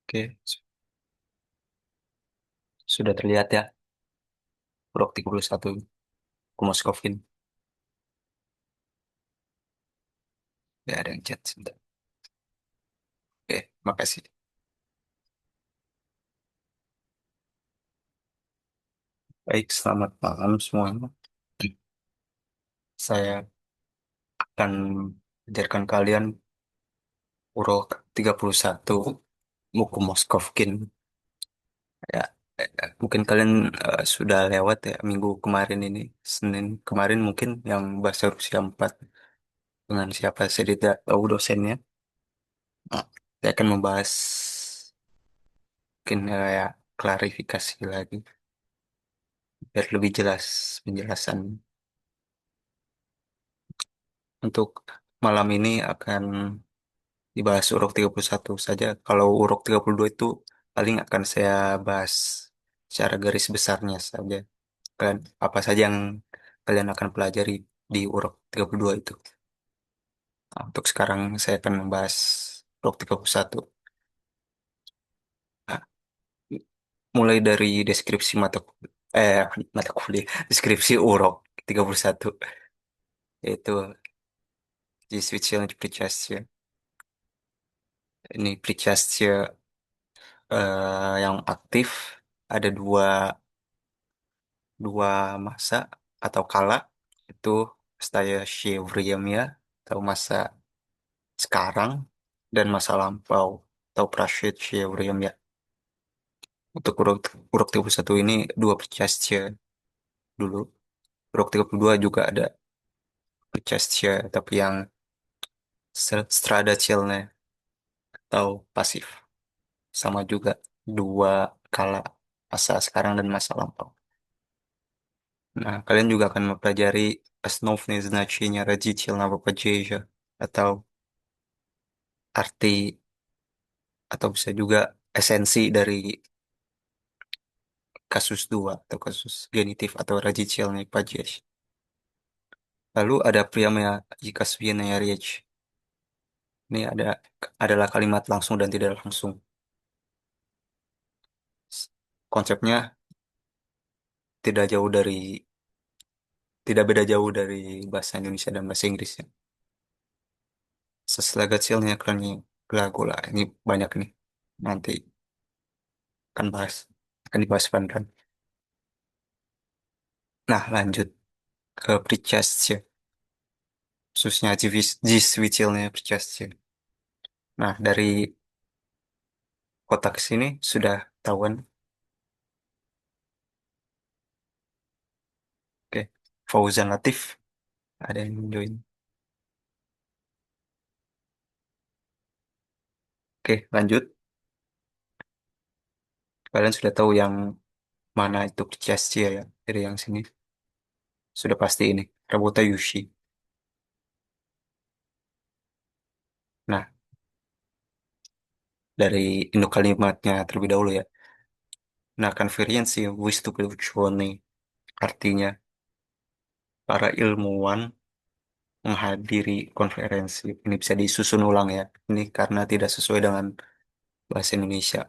Oke, sudah terlihat ya, Prok 31 Kumoskovin. Ya, ada yang chat sebentar. Oke, makasih. Baik, selamat malam semuanya. Saya akan ajarkan kalian Prok 31 Muku Moskovkin. Ya, mungkin kalian sudah lewat ya minggu kemarin ini, Senin kemarin mungkin yang bahasa Rusia 4 dengan siapa saya tidak tahu dosennya. Nah, saya akan membahas mungkin ya klarifikasi lagi biar lebih jelas penjelasan. Untuk malam ini akan dibahas uruk 31 saja. Kalau uruk 32 itu paling akan saya bahas secara garis besarnya saja. Kalian, apa saja yang kalian akan pelajari di uruk 32 itu. Nah, untuk sekarang saya akan membahas uruk 31. Nah, mulai dari deskripsi mata kuliah, deskripsi uruk 31 yaitu действительно причастие. Ini причастие yang aktif ada dua masa atau kala itu nastassya время atau masa sekarang dan masa lampau atau прошедшее время. Untuk uruk 31 ini dua причастия dulu. Uruk 32 juga ada причастия tapi yang stradatelnya atau pasif. Sama juga dua kala masa sekarang dan masa lampau. Nah, kalian juga akan mempelajari основные значения родительного падежа atau arti atau bisa juga esensi dari kasus dua atau kasus genitif atau родительный падеж. Lalu ada прямая и косвенная речь. Ini adalah kalimat langsung dan tidak langsung. Konsepnya tidak jauh dari tidak beda jauh dari bahasa Indonesia dan bahasa Inggris ya. Сослагательные наклонения gлагола. Ini banyak nih. Nanti akan dibahas pelan. Nah, lanjut ke причастие, khususnya действительное причастие. Nah, dari kotak sini sudah tahuan. Oke, Fauzan Latif, ada yang join. Oke, lanjut. Kalian sudah tahu yang mana itu причастие ya, dari yang sini. Sudah pasti ini, Rabota Yushi. Nah, dari induk kalimatnya terlebih dahulu ya. Nah, конференции выступили ученые. Artinya, para ilmuwan menghadiri konferensi. Ini bisa disusun ulang ya. Ini karena tidak sesuai dengan bahasa Indonesia.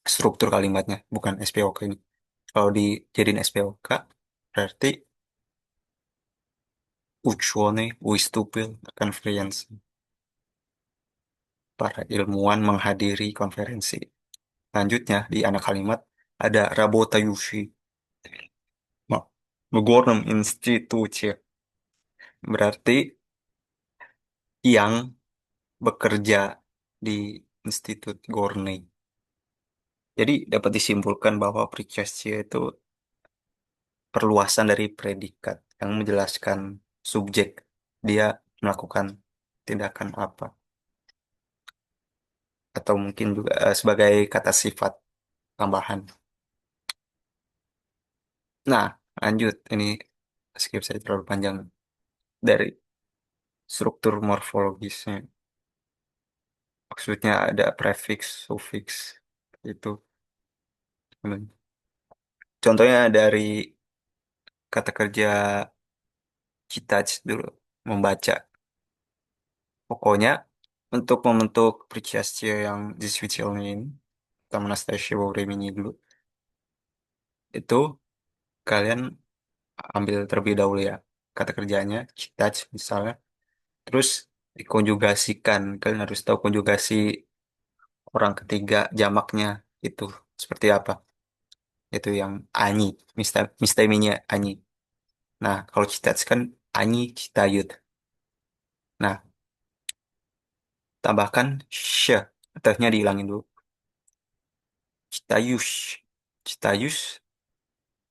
Struktur kalimatnya, bukan SPOK ini. Kalau dijadiin SPOK, berarti ученый выступил на конференции. Para ilmuwan menghadiri konferensi. Lanjutnya, di anak kalimat, ada работающий в горном институте. Berarti yang bekerja di Institut Gorny. Jadi dapat disimpulkan bahwa pricastia itu perluasan dari predikat yang menjelaskan subjek dia melakukan tindakan apa atau mungkin juga sebagai kata sifat tambahan. Nah, lanjut ini skip saya terlalu panjang dari struktur morfologisnya. Maksudnya ada prefix, sufiks itu. Contohnya dari kata kerja cita dulu membaca. Pokoknya Untuk membentuk причастие yang действительно ini, там настоящего времени dulu, itu kalian ambil terlebih dahulu ya kata kerjanya, citać misalnya, terus dikonjugasikan. Kalian harus tahu konjugasi orang ketiga jamaknya itu seperti apa. Itu yang ani, misteminya ani. Nah, kalau citać kan ani citayut. Nah, tambahkan sh, tehnya dihilangin dulu. Citayus. Citayus.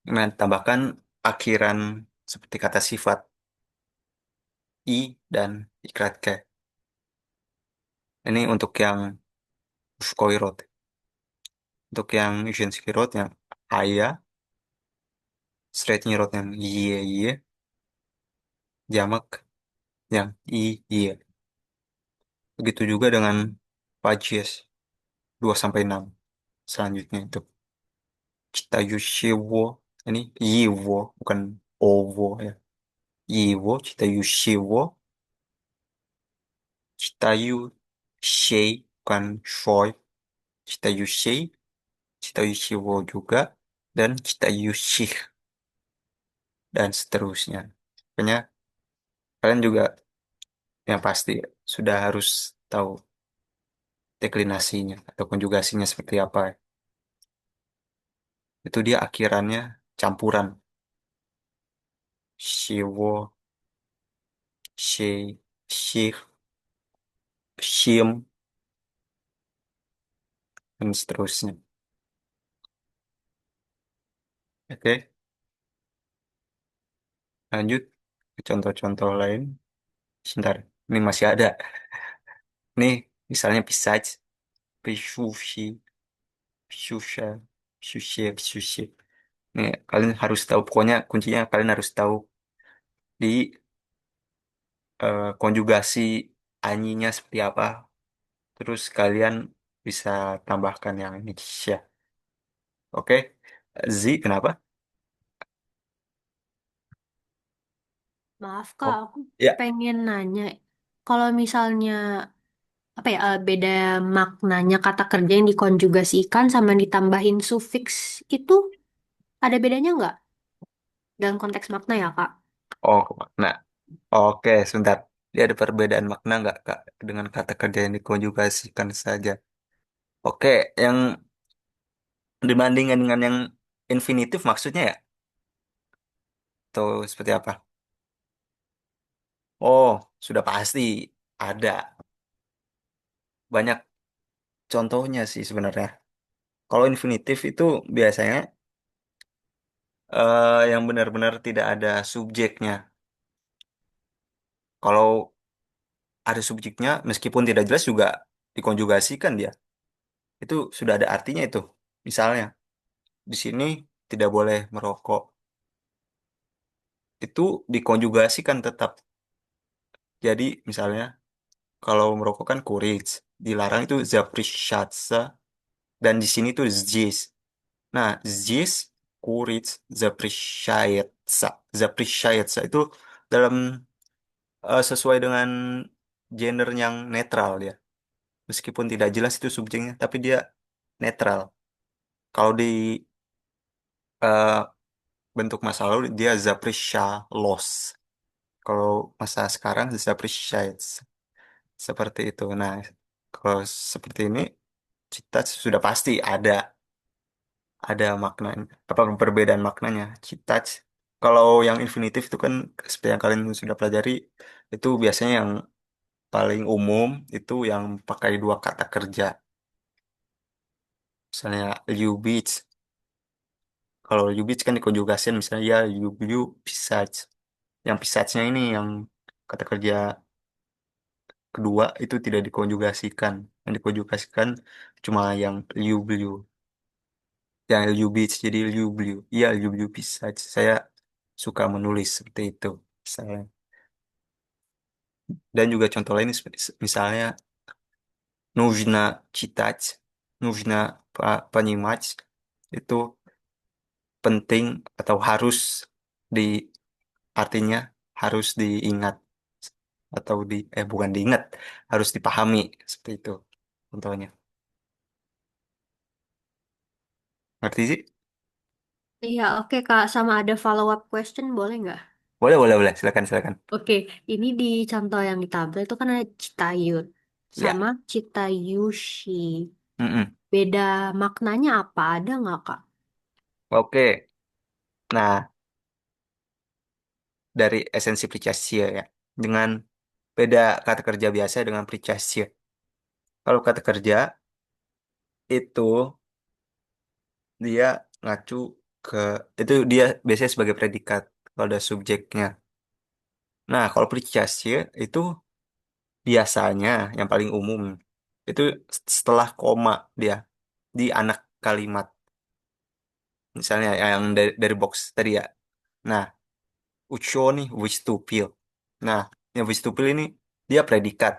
Nah, tambahkan akhiran seperti kata sifat i dan ikrat ke. Ini untuk yang Shkoirot. Untuk yang Shinskirot yang ayah, straight nyirot yang iye, jamak yang iye. Begitu juga dengan Pajies 2 sampai 6. Selanjutnya itu Citayushiwo. Ini Yiwo, bukan Owo ya. Yiwo, Citayushiwo, Citayushei, bukan Shoy. Citayushei, Citayushiwo juga, dan Citayushih, dan seterusnya. Pokoknya kalian juga yang pasti sudah harus tahu deklinasinya atau konjugasinya seperti apa. Itu dia akhirannya campuran. Shiwo, she, shih, shim, dan seterusnya. Oke, lanjut ke contoh-contoh lain. Sebentar, ini masih ada. Nih, misalnya besides, Pishushi, Shusha, Shushe, Shushe. Nih, kalian harus tahu, pokoknya kuncinya kalian harus tahu di konjugasi anyinya seperti apa. Terus kalian bisa tambahkan yang ini. Sya. Oke, Z kenapa? Maaf Kak, Oh, aku ya. pengen nanya, kalau misalnya apa ya beda maknanya kata kerja yang dikonjugasikan sama ditambahin sufiks itu ada bedanya nggak dalam konteks makna ya Kak? Oh, nah. Oke, sebentar. Dia ada perbedaan makna nggak, Kak, dengan kata kerja yang dikonjugasikan saja? Oke, yang dibandingkan dengan yang infinitif maksudnya ya? Atau seperti apa? Oh, sudah pasti ada. Banyak contohnya sih sebenarnya. Kalau infinitif itu biasanya yang benar-benar tidak ada subjeknya. Kalau ada subjeknya, meskipun tidak jelas juga dikonjugasikan dia. Itu sudah ada artinya itu. Misalnya, di sini tidak boleh merokok. Itu dikonjugasikan tetap. Jadi, misalnya, kalau merokok kan courage. Dilarang itu запрещаться. Dan di sini tuh здесь. Nah, здесь курить запрещается. Запрещается itu dalam sesuai dengan gender yang netral dia. Meskipun tidak jelas itu subjeknya, tapi dia netral. Kalau di eh, bentuk masa lalu dia запрещалось. Kalau masa sekarang запрещается. Seperti itu. Nah, kalau seperti ini cita sudah pasti ada maknanya. Apa perbedaan maknanya? Cita kalau yang infinitif itu kan seperti yang kalian sudah pelajari itu biasanya yang paling umum itu yang pakai dua kata kerja. Misalnya you beach. Kalau you beach kan dikonjugasikan misalnya ya you pisach. Yang pisachnya ini yang kata kerja kedua itu tidak dikonjugasikan. Yang dikonjugasikan cuma yang you blue. Yang you beach jadi you blue. Iya you blue pisach. Saya suka menulis seperti itu. Misalnya. Dan juga contoh lain seperti misalnya нужно читать, нужно понимать. Itu penting atau harus di artinya harus diingat. atau bukan diingat, harus dipahami seperti itu contohnya. Ngerti sih? Iya, oke Kak. Sama ada follow up question, boleh nggak? Boleh, boleh, boleh. Silakan, silakan. Oke, ini di contoh yang di tabel itu kan ada Citayut Ya. sama Citayushi. Mm-mm. Beda maknanya apa? Ada nggak Kak? Oke. Nah, dari esensi Pricasya ya. Dengan beda kata kerja biasa dengan Pricasya. Kalau kata kerja itu dia ngacu ke itu dia biasanya sebagai predikat kalau ada subjeknya. Nah, kalau Pricasya itu biasanya yang paling umum itu setelah koma dia di anak kalimat. Misalnya yang dari box tadi ya. Nah, Ucho nih wish to feel. Nah, yang wish to feel ini dia predikat.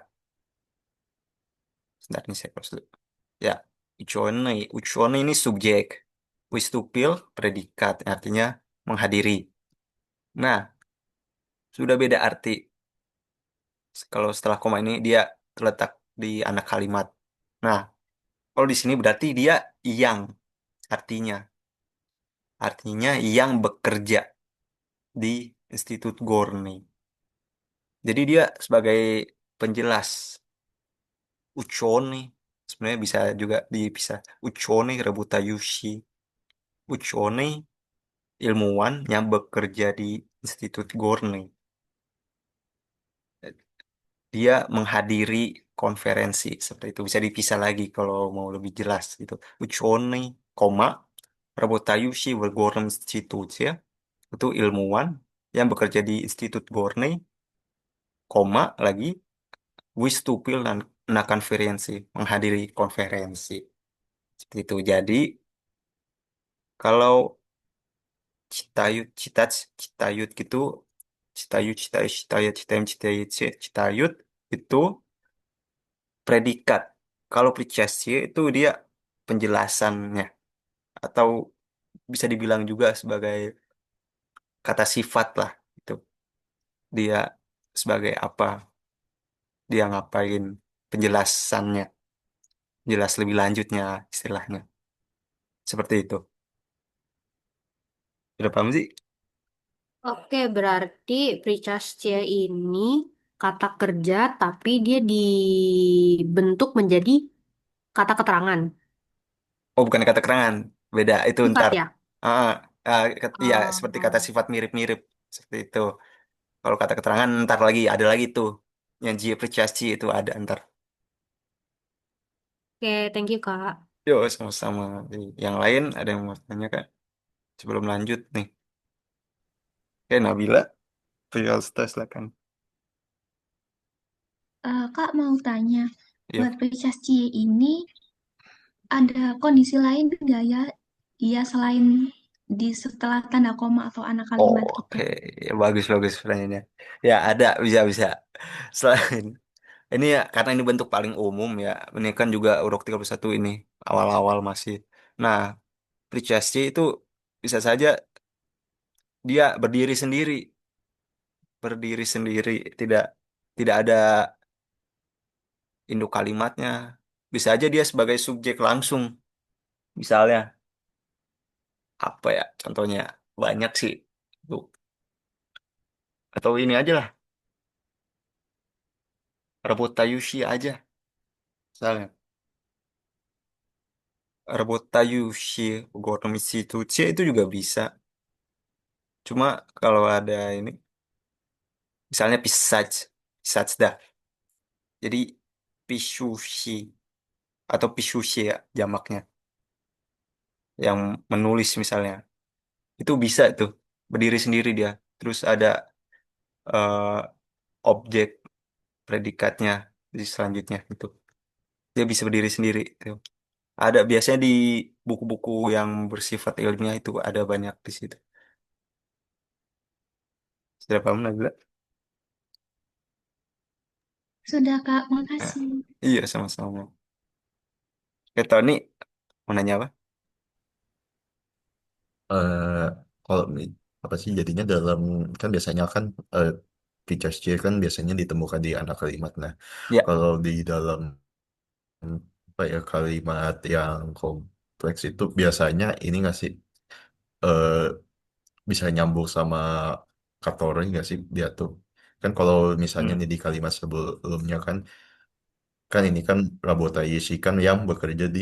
Sebentar nih saya close dulu. Ya, Uchone ini subjek. Wish to feel predikat, artinya menghadiri. Nah, sudah beda arti. Kalau setelah koma ini dia terletak di anak kalimat. Nah, kalau di sini berarti dia yang artinya. Artinya yang bekerja di Institut Gorni. Jadi dia sebagai penjelas. Uchone sebenarnya bisa juga dipisah. Uchone Rebutayushi. Uchone ilmuwan yang bekerja di Institut Gorni. Dia menghadiri konferensi seperti itu. Bisa dipisah lagi kalau mau lebih jelas gitu. Uchone, koma, Rabotayushi Gorn Institute ya. Itu ilmuwan yang bekerja di Institut Gorni, koma lagi, Wistupil dan na konferensi, menghadiri konferensi. Seperti itu. Jadi, kalau Citayut, Citayut gitu, Citayut itu predikat. Kalau Pricasye itu dia penjelasannya atau bisa dibilang juga sebagai kata sifat lah itu. Dia sebagai apa, dia ngapain penjelasannya, jelas lebih lanjutnya istilahnya. Seperti itu. Udah paham sih? Oke, berarti Pricastia ini kata kerja tapi dia dibentuk menjadi kata keterangan. Oh, bukan kata keterangan. Beda itu Sifat ntar. ya? Ah, iya, seperti kata Oh, sifat mirip-mirip. Seperti itu. Kalau kata keterangan ntar lagi, ada lagi tuh. Yang J Pricasye itu ada ntar. oke, thank you Kak. Yo, sama-sama. Yang lain ada yang mau tanya, Kak? Sebelum lanjut nih. Oke, Nabila, Prialsta, silakan. Kak mau tanya, Iya. buat Princess Cie ini ada kondisi lain nggak ya? Dia selain di setelah tanda koma atau anak Oh, kalimat gitu. oke. Ya, bagus, bagus pertanyaannya. Ya, ada, bisa, bisa. Selain, ini ya, karena ini bentuk paling umum ya. Ini kan juga Uruk 31 ini, awal-awal masih. Nah, Prichasya itu bisa saja dia berdiri sendiri. Berdiri sendiri. Tidak tidak ada induk kalimatnya. Bisa aja dia sebagai subjek langsung. Misalnya, apa ya, contohnya banyak sih. Tuh. Atau ini aja lah, Rebut Tayushi aja. Misalnya. Tayushi Gotomichi Tuche itu juga bisa. Cuma kalau ada ini, misalnya Pisach dah. Jadi Pisushi atau Pisushi ya jamaknya. Yang menulis misalnya. Itu bisa tuh. Berdiri sendiri dia. Terus ada eh, objek predikatnya di selanjutnya itu. Dia bisa berdiri sendiri. Tuh. Ada biasanya di buku-buku yang bersifat ilmiah itu ada banyak di situ. Sudah paham Nabila? Sudah Kak, Nah, makasih. iya sama-sama. Oke, Tony mau nanya apa? eh Kalau apa sih jadinya dalam kan biasanya kan eh, Picas C kan biasanya ditemukan di anak kalimat. Nah, Ya, kalau di dalam apa ya kalimat yang kompleks itu biasanya ini nggak sih eh, bisa nyambung sama kategori nggak sih dia tuh? Kan kalau misalnya hmm, nih di kalimat sebelumnya kan kan ini kan Rabota Yesi kan yang bekerja di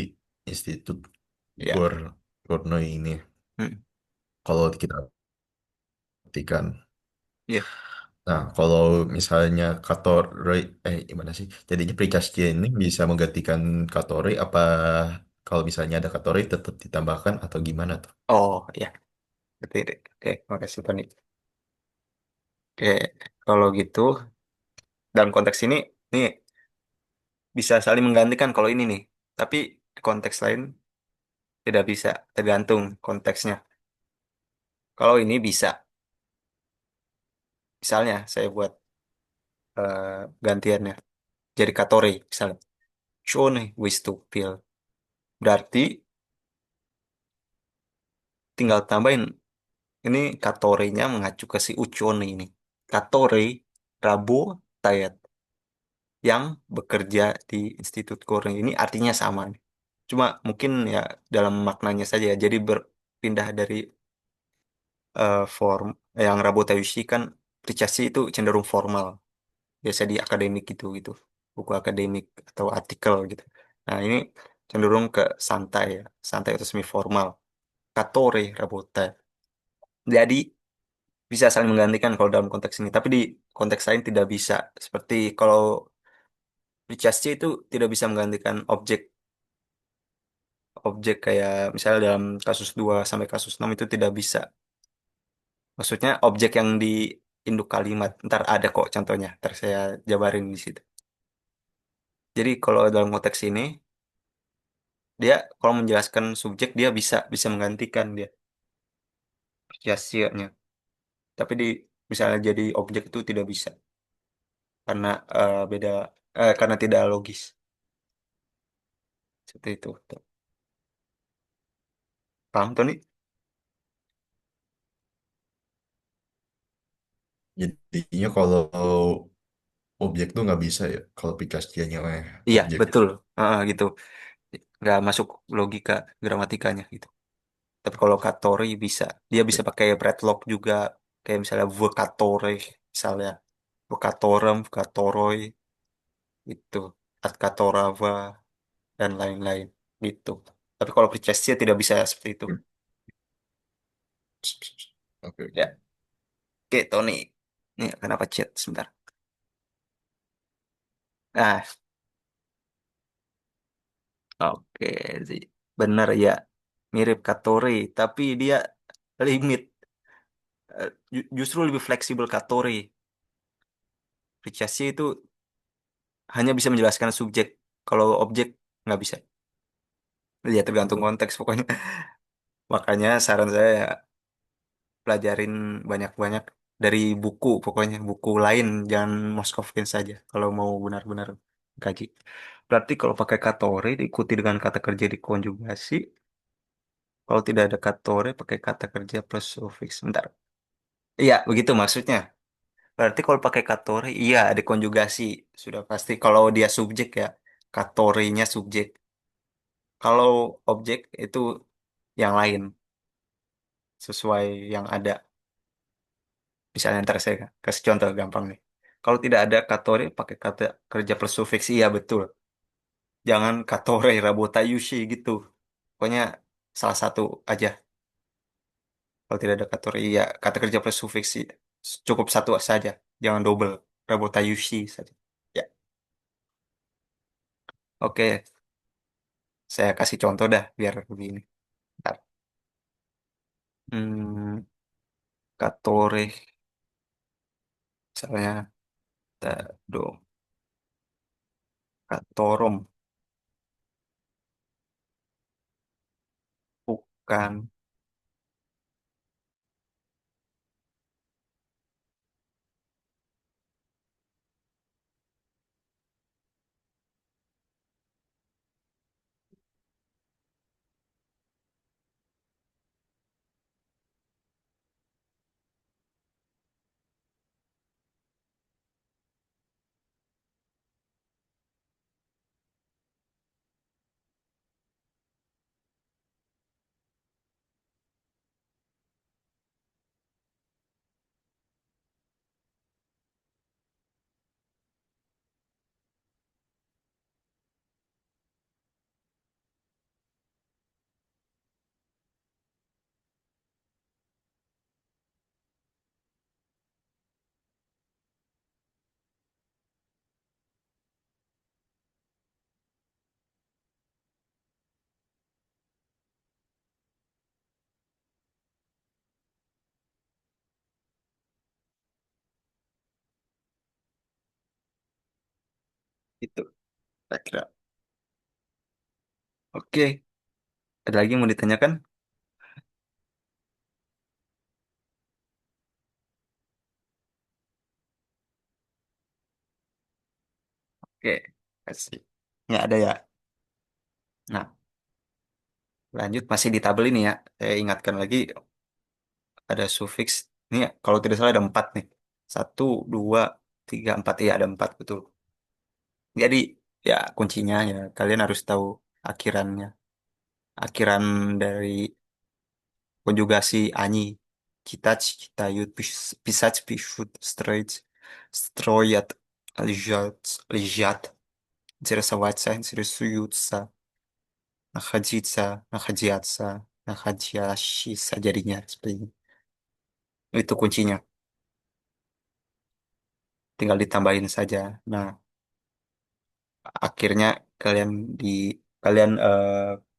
Institut ya, Gor Gorno ini. hmm, Kalau kita perhatikan. ya. Nah, kalau misalnya Katori, gimana sih? Jadinya Pricastia ini bisa menggantikan Katori apa kalau misalnya ada Katori tetap ditambahkan atau gimana tuh? Oh, ya. Berarti, oke, makasih Tony. Oke, kalau gitu, dalam konteks ini, nih bisa saling menggantikan kalau ini nih. Tapi di konteks lain tidak bisa, tergantung konteksnya. Kalau ini bisa, misalnya saya buat gantiannya jadi katori, misalnya. Shone wish to fill. Berarti tinggal tambahin, ini katorinya mengacu ke si Uchone ini. Katori, Rabo, Tayat. Yang bekerja di Institut Korea ini artinya sama nih. Cuma mungkin ya dalam maknanya saja ya. Jadi berpindah dari form yang Rabotayushi kan Pricasi itu cenderung formal. Biasa di akademik gitu gitu. Buku akademik atau artikel gitu. Nah, ini cenderung ke santai ya. Santai atau semi formal. Katore Rabota. Jadi bisa saling menggantikan kalau dalam konteks ini. Tapi di konteks lain tidak bisa. Seperti kalau Pricasi itu tidak bisa menggantikan objek objek kayak misalnya dalam kasus 2 sampai kasus 6 itu tidak bisa. Maksudnya objek yang di induk kalimat. Ntar ada kok contohnya. Ntar saya jabarin di situ. Jadi kalau dalam konteks ini, dia kalau menjelaskan subjek dia bisa bisa menggantikan dia sia-sianya. Tapi di misalnya jadi objek itu tidak bisa karena beda karena tidak logis. Seperti itu. Tuh. Paham Tony? Jadinya kalau objek tuh nggak bisa ya kalau Picastianya Iya, objek. betul. Gitu. Nggak masuk logika gramatikanya gitu. Tapi kalau Katori bisa, dia bisa pakai predlock juga, kayak misalnya vocatore, misalnya vocatorem, vocatoroi, itu, ad catorava dan lain-lain, gitu. Tapi kalau Pricestia tidak bisa seperti itu. Oke, oke. Ya, oke Tony. Ini kenapa chat sebentar? Ah, oke sih, benar ya, mirip Katori, tapi dia limit, justru lebih fleksibel Katori. Pricestia itu hanya bisa menjelaskan subjek. Kalau objek nggak bisa. Ya tergantung konteks pokoknya. Makanya saran saya ya, pelajarin banyak-banyak dari buku pokoknya. Buku lain jangan Moskovkin saja kalau mau benar-benar kaji. Berarti kalau pakai katore diikuti dengan kata kerja dikonjugasi. Kalau tidak ada katore pakai kata kerja plus sufiks. Bentar. Iya, begitu maksudnya. Berarti kalau pakai katore iya ada konjugasi. Sudah pasti kalau dia subjek ya. Katorenya subjek. Kalau objek itu yang lain sesuai yang ada. Misalnya ntar saya kasih contoh gampang nih. Kalau tidak ada katore pakai kata kerja plus sufiks iya betul. Jangan katore rabota yushi gitu. Pokoknya salah satu aja. Kalau tidak ada katore iya kata kerja plus sufiks iya. Cukup satu saja. Jangan double. Rabota yushi saja. Ya. Oke, saya kasih contoh dah biar begini. Ntar. Hmm, katore misalnya do katorom bukan Itu kira-kira. Oke, ada lagi yang mau ditanyakan? Oke, kasih. Nggak ada ya. Nah, lanjut masih di tabel ini ya. Saya ingatkan lagi ada sufiks. Ini ya, kalau tidak salah ada 4 nih. Satu, dua, tiga, empat. Iya ada 4 betul. Jadi ya kuncinya ya kalian harus tahu akhirannya. Akhiran dari konjugasi ani. Читать, читают, писать, пишут, строить, строят, лежат, интересоваться, интересуются, находиться, находятся, находящийся jadinya seperti ini. Itu kuncinya. Tinggal ditambahin saja. Nah, akhirnya kalian di kalian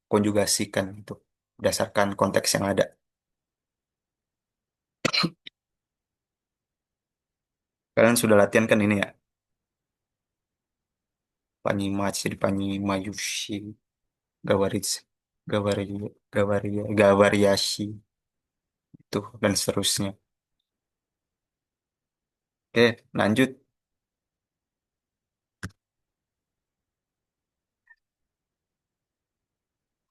konjugasikan itu berdasarkan konteks yang ada. Kalian sudah latihan kan ini ya? Panimachi, Panimayushi, Gawaritsu, Gawari, Gawariashi, itu dan seterusnya. Oke, lanjut.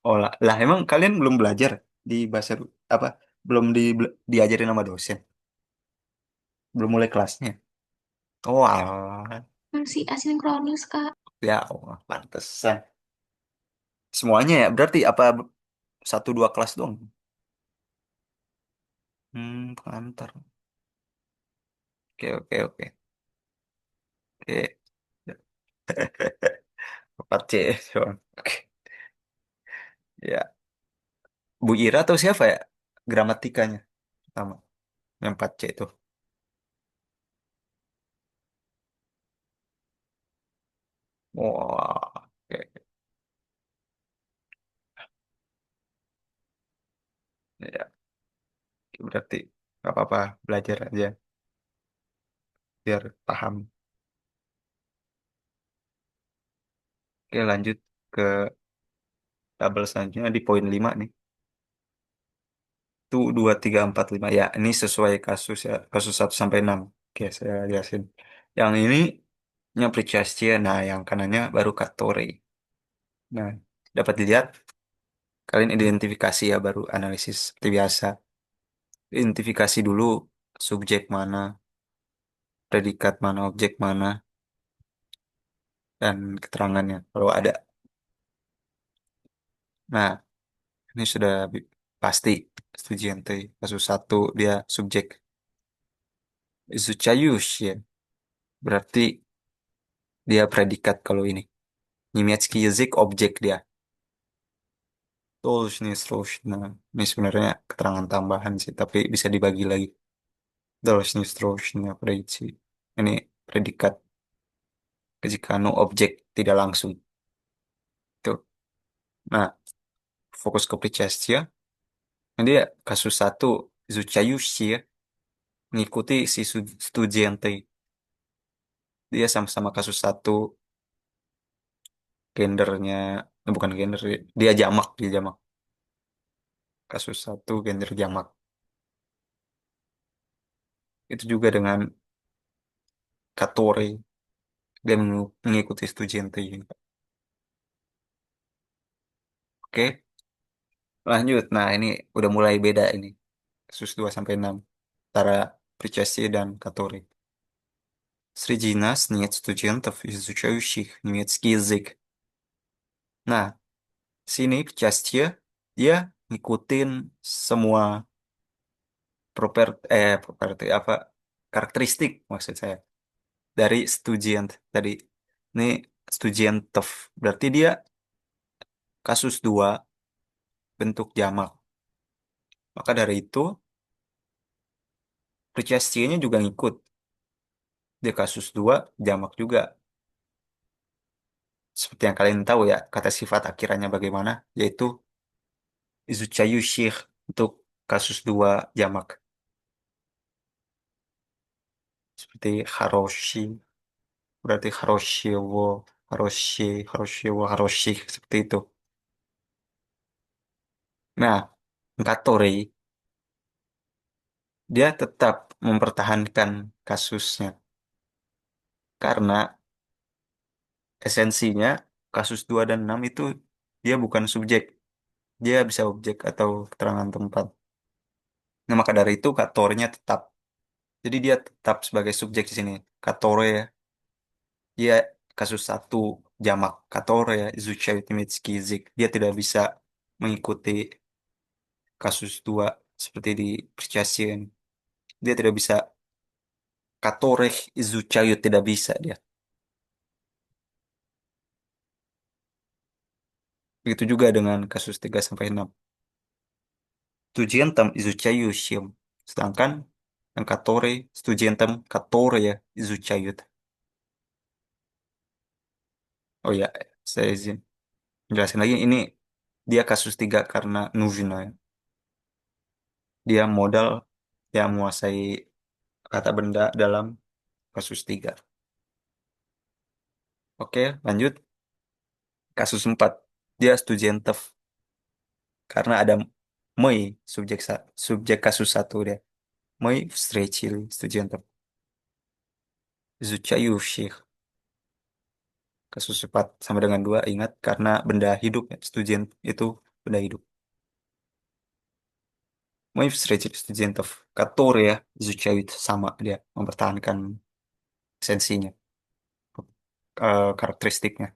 Oh lah, emang kalian belum belajar di bahasa apa? Belum diajarin sama dosen? Belum mulai kelasnya? Oh, alah. Masih asinkronus, Kak. Ya, oh, pantesan. Semuanya ya, berarti apa satu dua kelas doang? Pengantar. Oke, oke, oke. Oke. Empat C doang. Oke. Ya, Bu Ira atau siapa ya? Gramatikanya pertama. Yang 4C itu. Wah, oke. Ya, berarti nggak apa-apa, belajar aja biar paham. Oke, lanjut ke tabel selanjutnya di poin 5 nih. Itu 2, 3, 4, 5. Ya, ini sesuai kasus ya. Kasus 1 sampai 6. Oke, saya jelasin. Yang ini yang Pricastia. Nah, yang kanannya baru Katori. Nah, dapat dilihat. Kalian identifikasi ya, baru analisis seperti biasa. Identifikasi dulu subjek mana, predikat mana, objek mana, dan keterangannya kalau ada. Nah, ini sudah pasti studi ente. Kasus 1 dia subjek. Zuchayush ya. Berarti dia predikat kalau ini. Немецкий язык objek dia. Должность, срочно. Ini sebenarnya keterangan tambahan sih, tapi bisa dibagi lagi. Должность, срочно пройти. Ini predikat jika no objek tidak langsung. Tuh. Nah, fokus ke причастие. Ini dia kasus 1 изучающие mengikuti si студенты. Dia sama-sama kasus 1 gendernya, bukan gender, dia jamak. Kasus 1 gender jamak. Itu juga dengan Katori, dia mengikuti studente ini. Oke, lanjut. Nah, ini udah mulai beda ini. Kasus 2 sampai 6 antara Причастие dan Katori. Среди нас нет студентов, изучающих немецкий язык. Nah, sini Причастие dia ngikutin semua properti apa karakteristik maksud saya dari student tadi. Ini studentov berarti dia kasus 2 bentuk jamak. Maka dari itu Pricastia-nya juga ngikut. Dia kasus 2 jamak juga. Seperti yang kalian tahu ya, kata sifat akhirannya bagaimana, yaitu Izuchayushir untuk kasus 2 jamak. Seperti Haroshi, berarti Haroshiwo. Haroshi, Haroshiwa, Haroshi, seperti itu. Nah, Katori, dia tetap mempertahankan kasusnya. Karena esensinya, kasus 2 dan 6 itu dia bukan subjek. Dia bisa objek atau keterangan tempat. Nah, maka dari itu Katorinya tetap. Jadi dia tetap sebagai subjek di sini. Katore ya. Dia kasus satu jamak Katore ya. Izuchai Timitsuki Zik. Dia tidak bisa mengikuti kasus 2 seperti di Percasian. Dia tidak bisa Katore Izuchayu tidak bisa dia. Begitu juga dengan kasus 3 sampai 6. Studientam Izuchayu Shim. Sedangkan yang Katore Studientam Katore ya Izuchayu. Oh ya, saya izin jelasin lagi ini dia kasus 3 karena Nuvina ya. Dia modal yang menguasai kata benda dalam kasus 3. Oke, lanjut. Kasus 4. Dia Studentov karena ada Mei subjek kasus satu dia. Mei встречили студентов. Изучающих. Kasus 4 sama dengan 2 ingat karena benda hidup ya. Student itu benda hidup. Mei встретили студентов, которые изучают sama dia mempertahankan esensinya, karakteristiknya.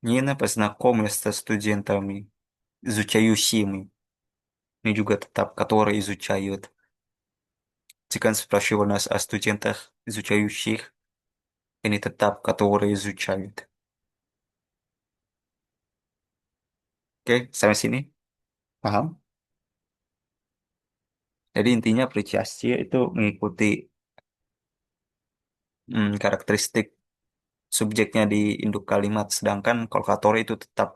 Нина познакомилась со студентами, изучающими. Ini juga tetap которые изучают. Jika спрашивал нас о студентах, изучающих, ini tetap которые изучают. Oke, sampai sini. Paham? Jadi intinya apresiasi itu mengikuti karakteristik subjeknya di induk kalimat. Sedangkan kolkator itu tetap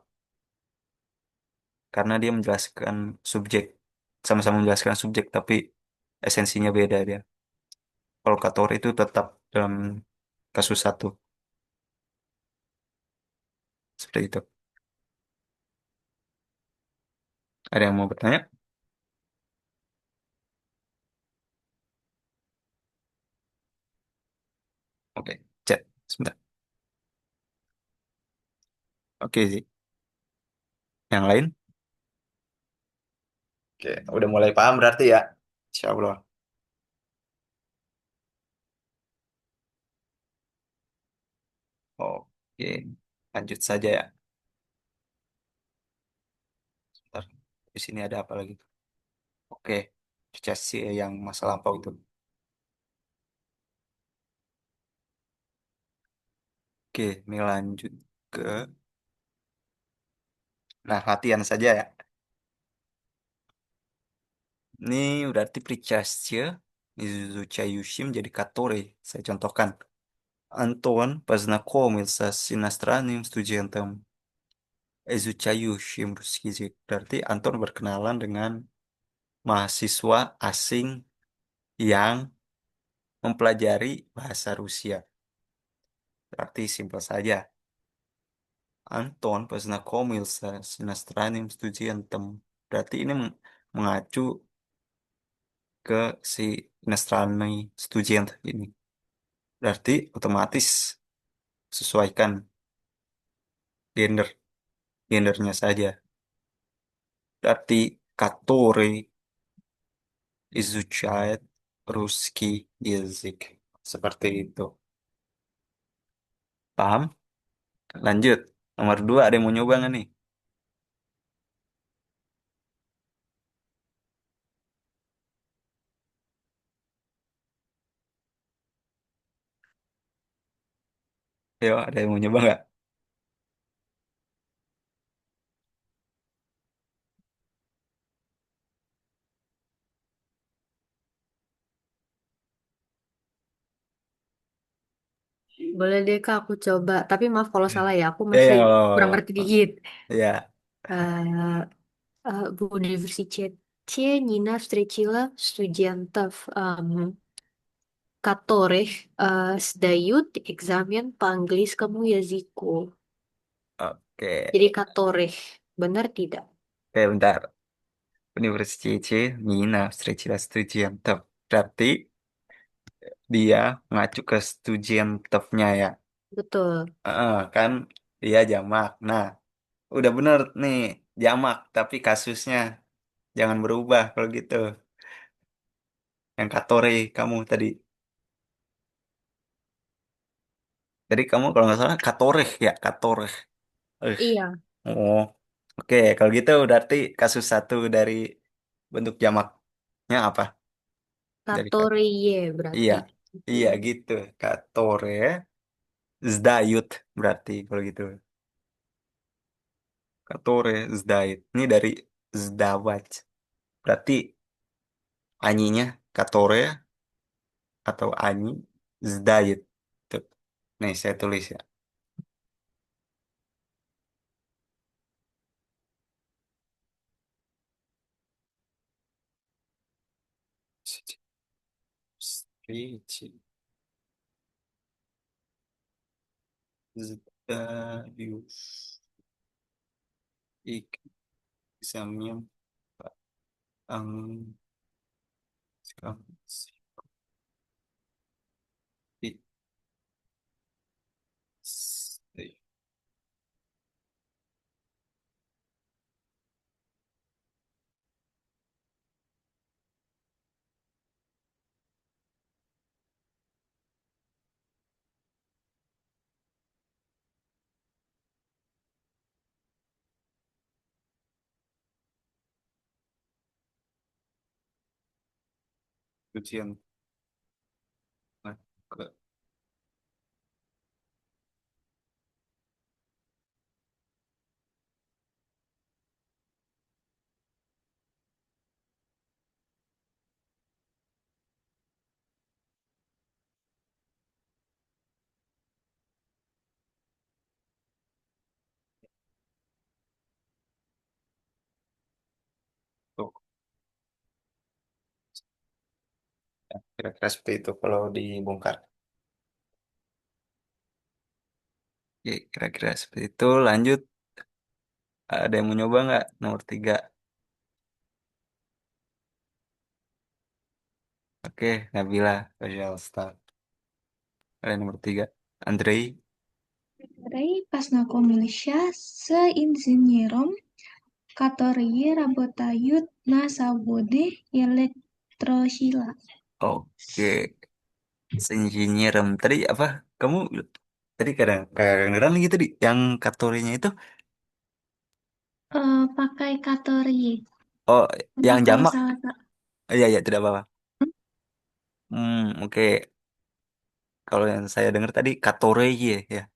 karena dia menjelaskan subjek. Sama-sama menjelaskan subjek, tapi esensinya beda dia. Kolkator itu tetap dalam kasus satu. Seperti itu. Ada yang mau bertanya? Oke, chat. Sebentar. Oke, sih. Yang lain? Oke, udah mulai paham berarti ya. Insya Allah. Oke, lanjut saja ya. Sebentar. Di sini ada apa lagi? Oke, cercasi yang masa lampau itu. Oke, ini lanjut ke... Nah, latihan saja ya. Ini berarti причастие изучающим jadi катore. Saya contohkan. Антон познакомился с иностранным студентом, изучающим русский язык. Berarti Anton berkenalan dengan mahasiswa asing yang mempelajari bahasa Rusia. Berarti simpel saja. Anton познакомился с иностранным студентом. Berarti ini mengacu ke si иностранный студент ini. Berarti otomatis sesuaikan gender, gendernya saja. Berarti который изучает русский язык. Seperti itu. Paham? Lanjut. Nomor 2 ada yang mau nyoba nggak nih? Ayo, ada yang mau nyoba nggak? Boleh deh Kak, aku coba. Tapi maaf kalau salah ya, aku Ya, masih kurang kalau ngerti dikit. ya, Eh, В университете Нина встретила студентов. Которых сдают экзамен по-английскому языку. Oke. Jadi которых. Benar tidak? Oke, bentar. Universiteit Mina Vstřečila Studentov. Berarti dia ngacu ke studentofnya ya. Betul. Kan dia jamak. Nah, udah bener nih jamak, tapi kasusnya jangan berubah kalau gitu. Yang katore kamu tadi. Jadi kamu kalau nggak salah katoreh ya, katoreh. Eh, Iya. oh, oke. Kalau gitu berarti kasus satu dari bentuk jamaknya apa? Dari kata. Katoreye Iya, berarti. iya gitu. Katore, zdayut berarti kalau gitu. Katore, zdayut. Ini dari zdawat. Berarti anyinya katore atau anyi zdayut. Tuh. Nih saya tulis ya. Strici, zdayut. Ik, examen, ang, ujian. Ke tuh. Ya, kira-kira seperti itu kalau dibongkar. Oke, kira-kira seperti itu. Lanjut. Ada yang mau nyoba nggak? Nomor 3. Oke, Nabila. Faisal start. Ada nomor 3. Andrei. Рэй познакомился с инженером, которые работают на заводе электросила. Oke. Seinginyerum. Tadi apa? Kamu tadi kadang-kadang gitu di yang kategorinya itu. Pakai katorie. Oh, Apa yang kalau jamak. salah? Iya, iya, tidak apa-apa. Oke. Kalau yang saya dengar tadi katoreye ya.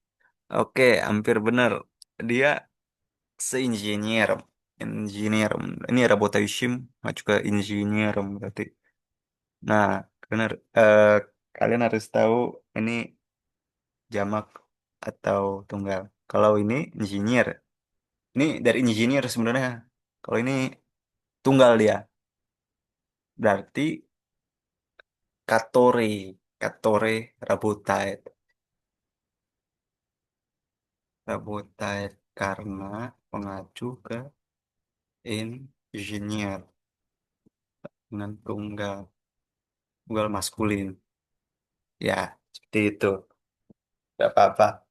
Oke, hampir benar. Dia seinjinier. Engineer. Ini работающим, maju ke engineer berarti. Nah, benar. Kalian harus tahu ini jamak atau tunggal. Kalau ini engineer, ini dari engineer sebenarnya. Kalau ini tunggal dia. Berarti katore, katore rabotait, rabotait karena mengacu ke engineer dengan tunggal, tunggal maskulin. Ya, seperti itu. Gak apa-apa.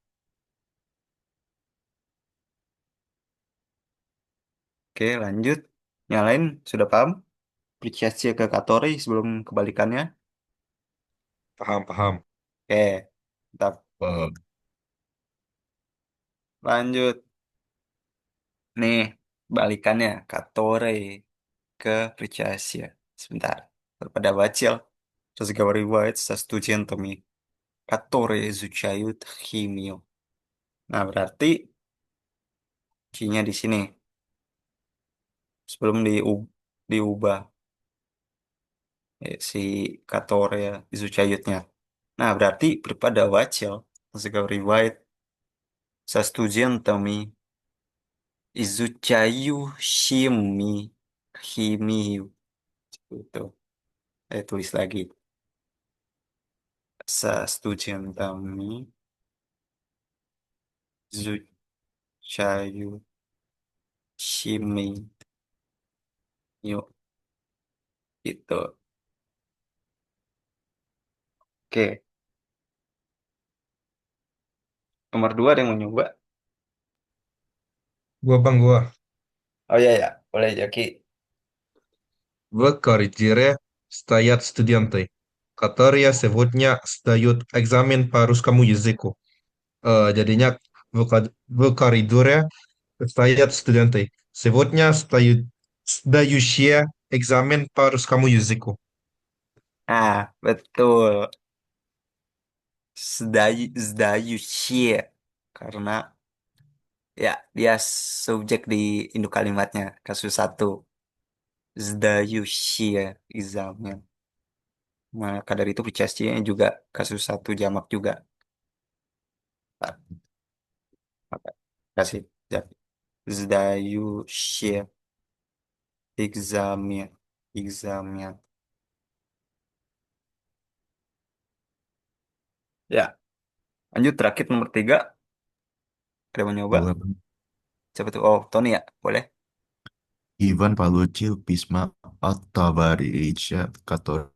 Oke, lanjut. Yang lain sudah paham? Aplikasi ke katori sebelum kebalikannya. Paham, paham. Oke, tetap lanjut. Nih, balikannya katore ke причастие. Sebentar. Pada bacil, разговаривает со студентами, которые изучают химию. Nah, berarti C-nya di sini. Sebelum diubah si katore изучаютnya. Nah, berarti pada bacil, разговаривает со студентами, изучающими химию. Itu. Saya tulis lagi. Sa studentami Zuchayu Shimi. Yuk, itu. Oke, nomor dua ada yang mau nyoba? Gua bang, gua. Oh iya ya, boleh Jaki. В коридоре стоят студенты, которые сегодня сдают экзамен по русскому языку. Jadinya в коридоре стоят студенты. Сегодня сдающие экзамен по русскому языку. Ah, betul. Sdayu karena ya dia subjek di induk kalimatnya kasus satu. Sdayu examnya. Maka dari itu nya juga kasus satu jamak juga. Pak, maka kasih ya. Sdayu examnya. Examnya. Ya, lanjut terakhir nomor tiga. Ada yang mau nyoba? Boleh. Siapa tuh? Oh, Tony ya? Boleh? Иван получил письма от товарища, который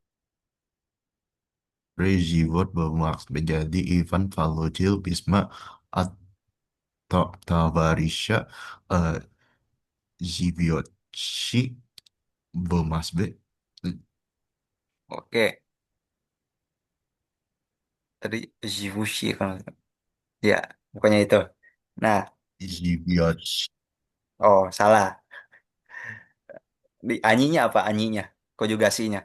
живет в Москве. Jadi Ivan получил письма от товарища, э, живущий в Москве. Oke. Tadi Givenchy kan. Ya, pokoknya itu. Nah, Живущий. oh salah. Di anyinya apa anyinya? Konjugasinya.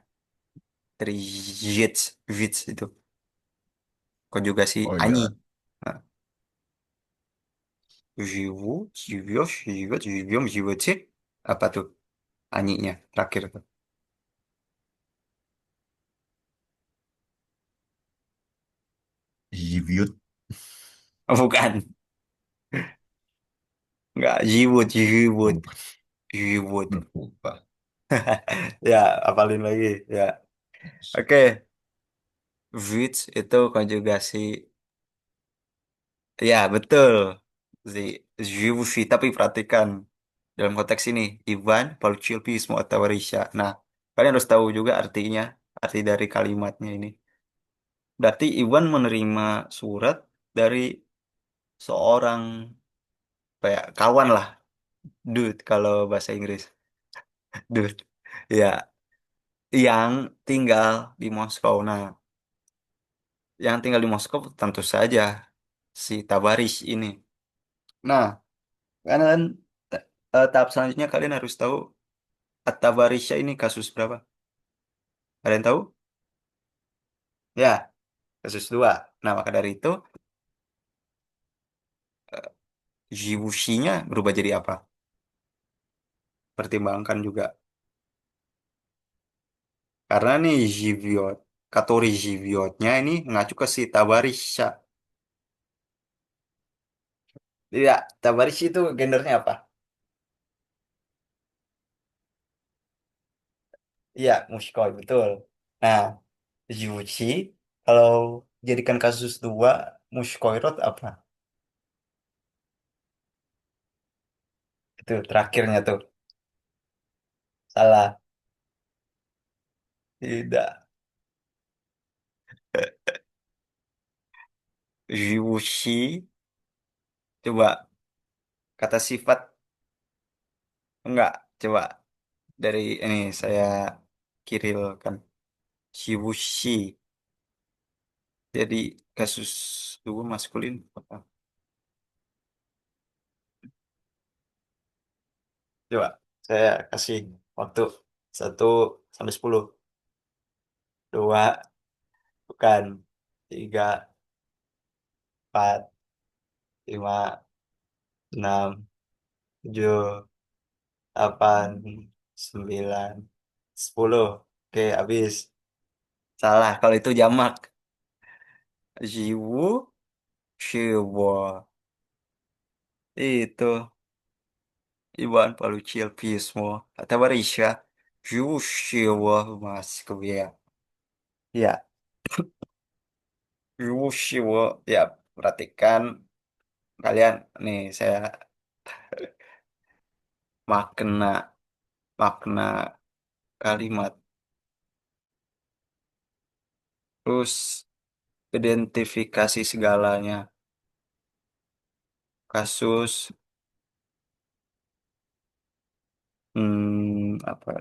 Dari jits itu. Konjugasi Oh anyi. ya, Nah, живет. Apa tuh anyinya terakhir tuh? живет. Oh, bukan. Enggak, живут. Lupa. Живут. Lupa. Ya, apalin lagi. Ya. Oke, Wits itu konjugasi. Ya, betul. Si Givenchy, tapi perhatikan. Dalam konteks ini, Ivan получил письмо от товарища. Nah, kalian harus tahu juga artinya, arti dari kalimatnya ini. Berarti Ivan menerima surat dari seorang kayak kawan lah, dude kalau bahasa Inggris, dude. Ya, yang tinggal di Moskow. Nah, yang tinggal di Moskow tentu saja si Tabaris ini. Nah, kan tahap selanjutnya kalian harus tahu At-Tabarisya ini kasus berapa? Ada yang tahu? Ya, kasus dua. Nah, maka dari itu Gibushi-nya berubah jadi apa? Pertimbangkan juga. Karena nih Jiviot, kategori Jiviotnya ini mengacu ke si Tabarisha. Tidak, Tabarish itu gendernya apa? Iya, Mushkoi, betul. Nah, Jibushi, kalau jadikan kasus dua, Mushkoirot apa? Itu terakhirnya tuh. Salah. Tidak. Jibushi, coba kata sifat, enggak. Coba dari ini saya kirilkan. Shibushi. Jadi kasus dua maskulin apa? Coba saya kasih waktu 1 sampai 10. Dua, bukan. Tiga, 4, 5, 6, 7, 8, 9, 10. Oke, habis. Salah, kalau itu jamak. Jiwu, Shiwo. Itu. Iwan получил письмо от товарища, живущего в Москве. Ya, Yushiwo. Ya, perhatikan kalian nih saya makna makna kalimat. Terus identifikasi segalanya. Kasus apa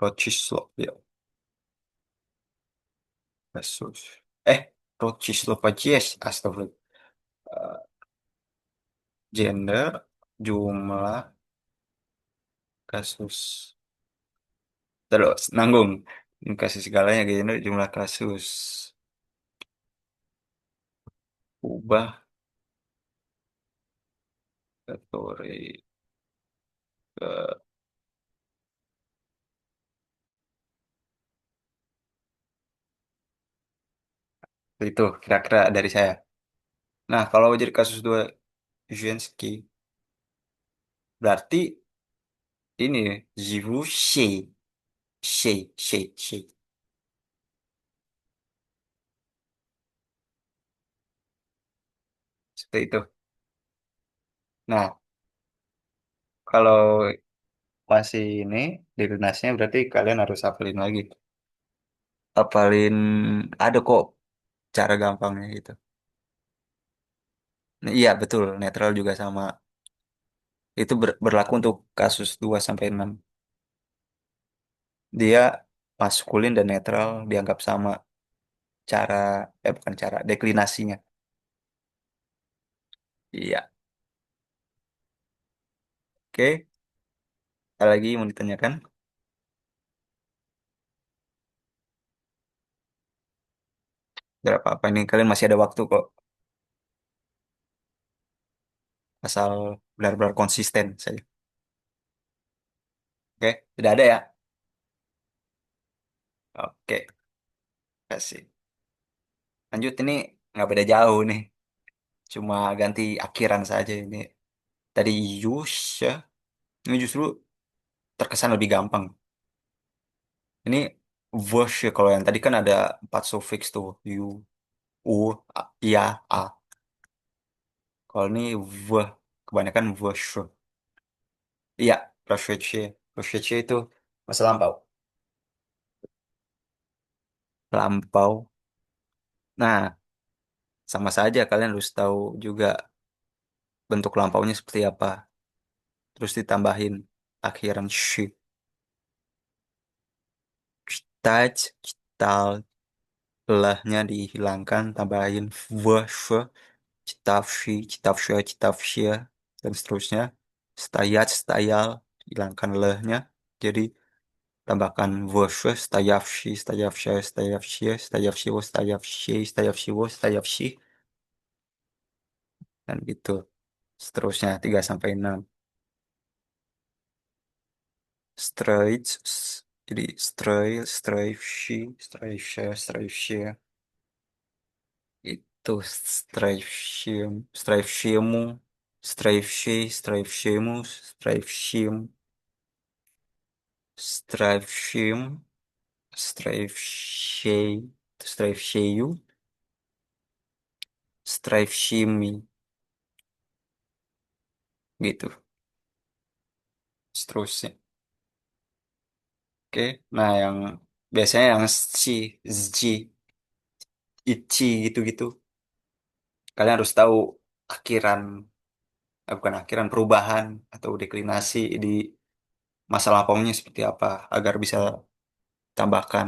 Rocislo ya kasus Rocislo Pacies astagfirullah. Eh, Gender, jumlah kasus, terus nanggung kasus segalanya gender jumlah kasus, ubah kategori ke itu kira-kira dari saya. Nah, kalau jadi kasus dua Zensky berarti ini Zivu She. Seperti itu. Nah, kalau masih ini di lunasnya berarti kalian harus hafalin lagi. Hafalin ada kok cara gampangnya gitu. Nah, iya betul, netral juga sama. Itu berlaku untuk kasus 2 sampai 6. Dia maskulin dan netral dianggap sama cara bukan cara deklinasinya. Iya. Oke, ada lagi mau ditanyakan? Berapa apa ini kalian masih ada waktu kok. Asal benar-benar konsisten saja. Oke, tidak ada ya? Oke, kasih. Lanjut ini nggak beda jauh nih. Cuma ganti akhiran saja ini. Tadi Yusha, ini justru terkesan lebih gampang. Ini Vosh kalau yang tadi kan ada 4 sufiks tuh. Yu, U, Ya, A. Kalau ini V, kebanyakan Vosh. Iya, Proshece. Proshece itu masa lampau. Lampau. Nah, sama saja kalian harus tahu juga bentuk lampaunya seperti apa. Terus ditambahin akhiran sh. Taj, tal, lehnya dihilangkan, tambahin Vosh. Citavshi, Citavsha, Citavshia, dan seterusnya. Stayat, Stayal, hilangkan lehnya. Jadi tambahkan Vosha, Stayavshi, Stayavsha, Stayavshia, Stayavshivo, Stayavshi, Stayavshivo, Stayavshi, dan gitu. Seterusnya 3 sampai 6. Straits, jadi Strail, Straivshi, Straivsha, Straivshia. Itu Straivshium, Straivshimu, Straivshi, Straivshimus, Straivshium. Striveshim, Striveshei, Strivesheyu, Striveshimi, gitu. Seterusnya. Oke, nah yang biasanya yang shi, zi, ichi gitu-gitu. Kalian harus tahu akhiran, bukan akhiran perubahan atau deklinasi di masa lampaunya seperti apa agar bisa tambahkan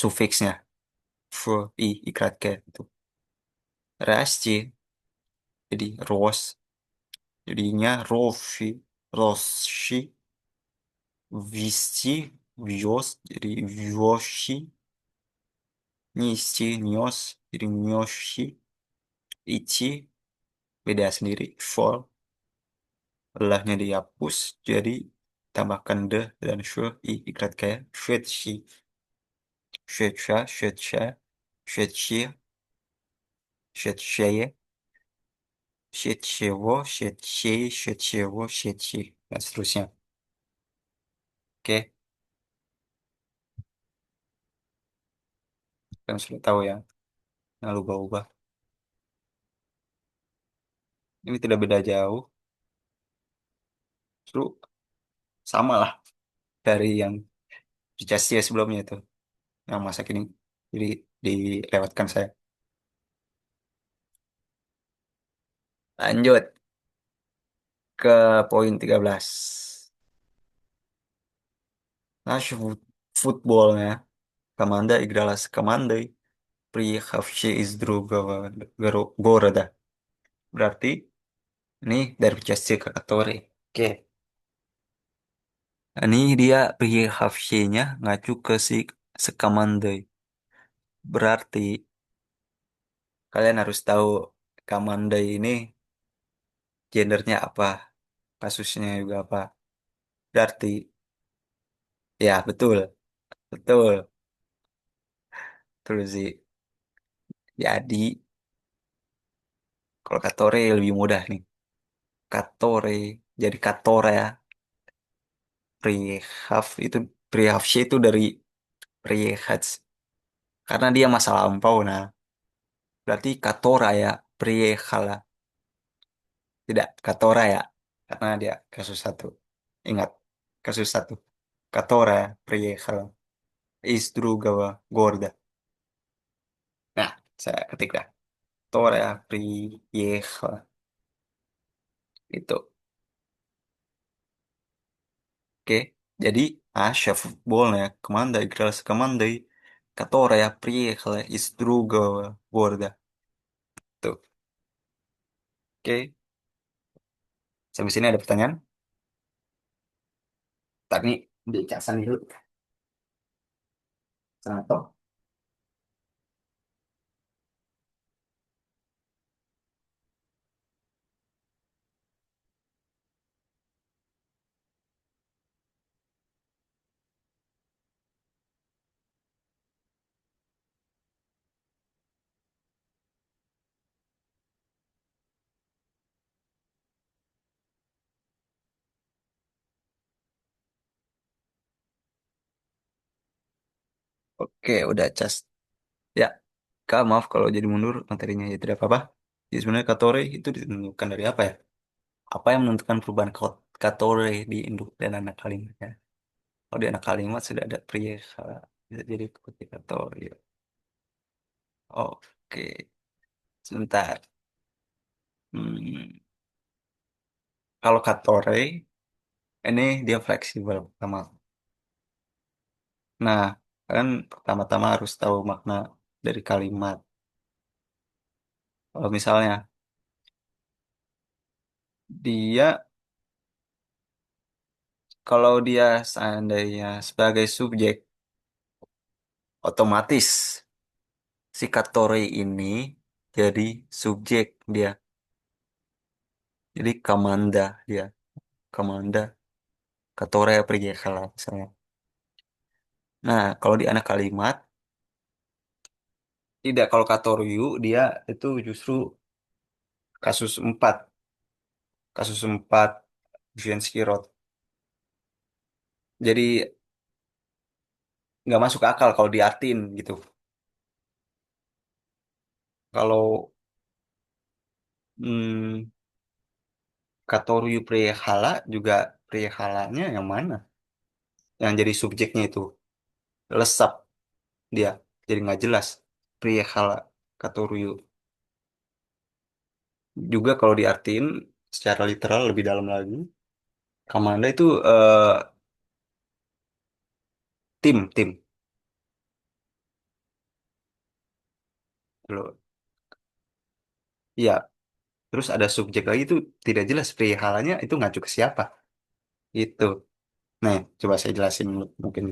sufiksnya. Fu, i, ikrat ke itu. Rasci, jadi ros, jadinya roshi, roshi. Вести, вез, jadi вёщи, нести, нес, jadi нёщи, ichi, beda sendiri, for, lehnya dihapus, jadi tambahkan de dan shue, ikrat kayak, shuetshi, shuetsha, shuetsha, shuetshi, shuetsheye, shuetshewo, shuetshei, shuetshewo, shuetshi, dan seterusnya. Oke, Kan sudah tahu ya, yang ubah-ubah. Ini tidak beda jauh, justru sama lah dari yang Chelsea sebelumnya itu, yang masa kini. Jadi dilewatkan saya. Lanjut ke poin 13. Наш футболная команда играла с командой, приехавшей из другого города. Berarti ini dari части который. Oke. Ini dia приехавший-nya ngacu ke si sekamandai. Berarti kalian harus tahu kamandai ini gendernya apa, kasusnya juga apa. Berarti ya betul, betul, betul sih. Jadi kalau katore lebih mudah nih. Katore jadi katora ya. Prehaf itu prehafsya itu dari prehats karena dia masa lampau. Nah, berarti katora ya prehhala. Tidak katora ya karena dia kasus satu. Ingat kasus satu. Katora ya prehhala. Isdrugawa Gorda. Nah, saya ketik dah. Katora ya prehhala. Itu. Oke. Jadi Asha футбольная команда играла с командой, которая приехала из другого города. Tuh. Oke. Sampai sini ada pertanyaan? Tadi dicasan dulu. Satu. Oke, udah cas. Ya, Kak, maaf kalau jadi mundur materinya ya tidak apa-apa. Jadi sebenarnya Katore itu ditentukan dari apa ya? Apa yang menentukan perubahan Katore di induk dan anak kalimat ya? Kalau di anak kalimat sudah ada pria, bisa jadi putih Katore. Oke, sebentar. Hmm, kalau Katore ini dia fleksibel pertama. Nah, kan pertama-tama harus tahu makna dari kalimat. Kalau misalnya dia kalau dia seandainya sebagai subjek, otomatis si Katori ini jadi subjek dia. Jadi Kamanda dia. Kamanda, Katore Priyekala misalnya. Nah, kalau di anak kalimat, tidak. Kalau Katoryu, dia itu justru kasus 4. Kasus 4, Viensky Road. Jadi nggak masuk akal kalau diartiin gitu. Kalau hmm, Katoryu Prihala juga Prihalanya yang mana? Yang jadi subjeknya itu lesap dia, jadi nggak jelas. Prihala Katoryu juga kalau diartiin secara literal lebih dalam lagi, Kamanda itu tim. Loh, iya. Terus ada subjek lagi itu tidak jelas Prihalanya itu ngacu ke siapa? Itu. Nah, coba saya jelasin mungkin.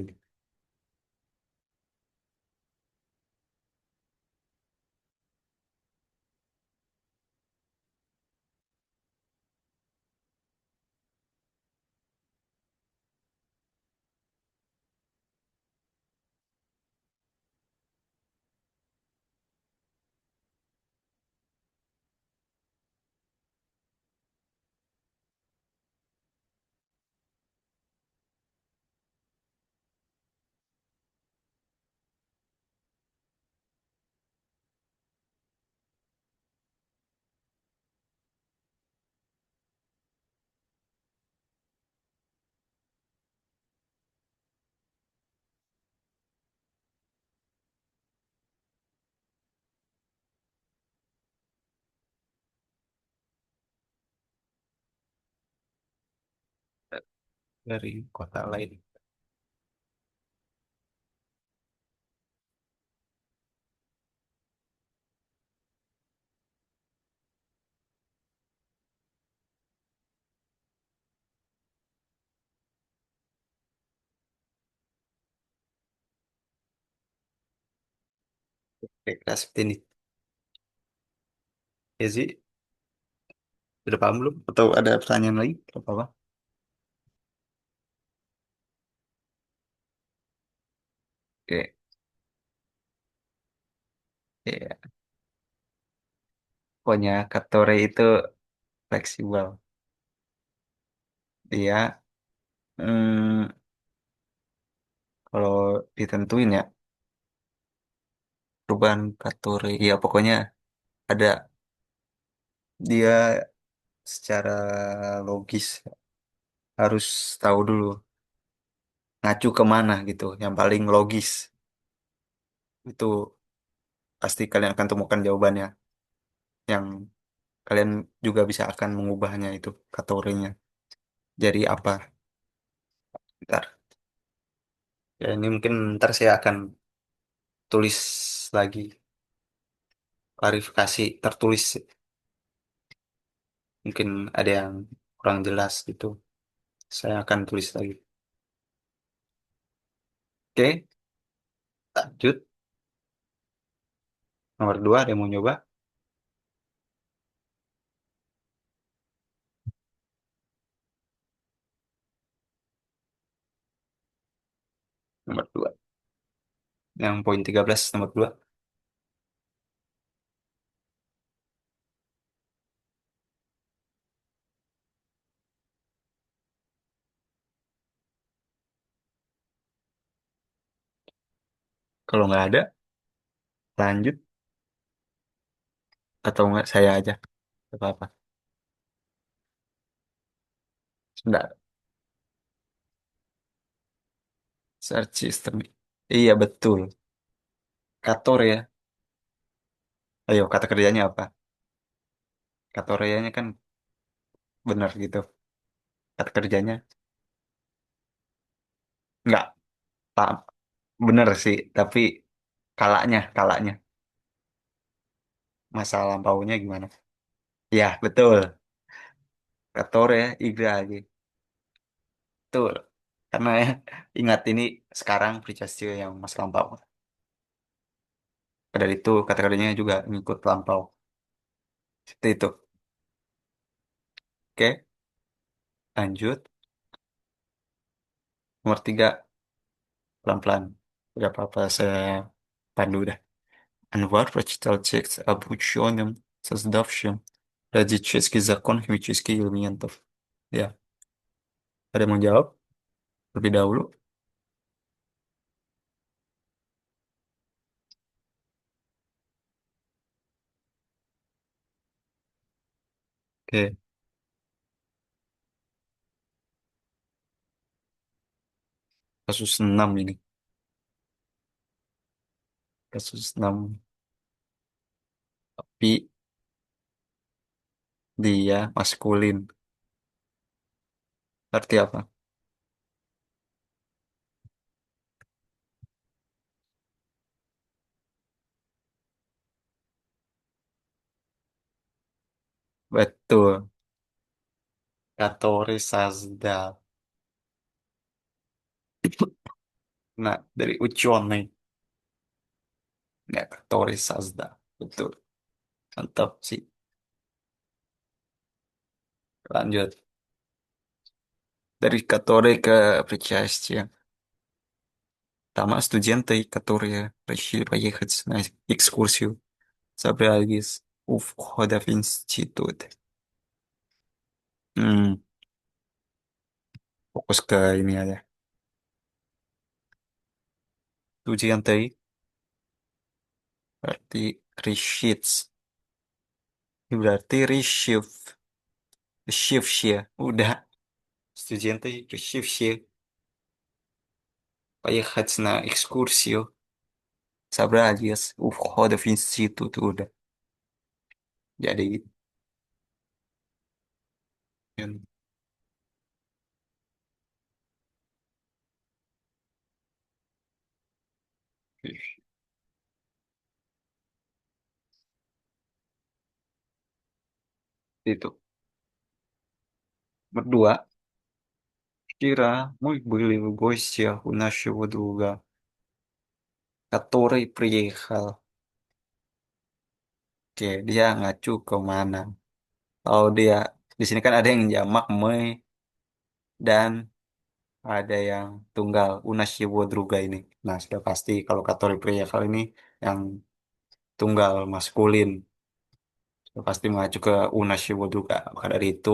dari kota lain. Oke, kelas seperti ini. Ya sih, udah paham belum? Atau ada pertanyaan lagi? Apa-apa? Oke, ya. Pokoknya Katore itu fleksibel. Dia, hmm, kalau ditentuin ya, perubahan Katore, ya pokoknya ada dia secara logis harus tahu dulu ngacu kemana gitu. Yang paling logis itu pasti kalian akan temukan jawabannya. Yang kalian juga bisa akan mengubahnya itu Katorenya. Jadi apa? Ntar. Ya ini mungkin ntar saya akan tulis lagi klarifikasi tertulis. Mungkin ada yang kurang jelas gitu. Saya akan tulis lagi. Oke, lanjut. Nomor dua, ada yang mau nyoba? Nomor dua. Yang poin 13 nomor dua. Kalau nggak ada, lanjut. Atau nggak, saya aja. Nggak apa-apa. Sebentar. Search system. Iya, betul. Kator ya. Ayo, kata kerjanya apa? Katorianya kan benar gitu. Kata kerjanya. Nggak, paham. Bener sih. Tapi kalanya. Masa lampaunya gimana? Ya, betul. Kator ya, Iga aja. Betul. Karena ya, ingat ini sekarang Pricastio yang mas lampau. Dari itu kata kerjanya juga ngikut lampau. Seperti itu. Oke, lanjut. Nomor tiga, pelan-pelan. Udah apa-apa saya pandu dah. Анвар прочитал текст об ученом, создавшем радический закон химических элементов. Ya, ada yang mau jawab lebih dahulu? Oke, kasus 6 ini. Kasus 6. Tapi dia maskulin. Arti apa? Betul. Katori Sazda. Nah, dari Uchone. Ya, Katori Sazda. Betul. Mantap sih. Lanjut. Dari Катори ke причастие. Там студенты, которые решили поехать на экскурсию, собрались у входа в институт. Hmm, fokus ke ini aja. Студенты berarti reshits. Ini berarti решившие. Udah. Студенты, решившие поехать на экскурсию, собрались у входа в институт. Udah. Jadi, Itu berdua Кира, мой были в гостях у нашего друга, который приехал. Oke, dia ngacu ke mana? Kalau dia di sini kan ada yang jamak me dan ada yang tunggal Unashiwo Druga ini. Nah, sudah pasti kalau kategori pria kali ini yang tunggal maskulin sudah pasti mengacu ke Unashiwo Druga. Maka dari itu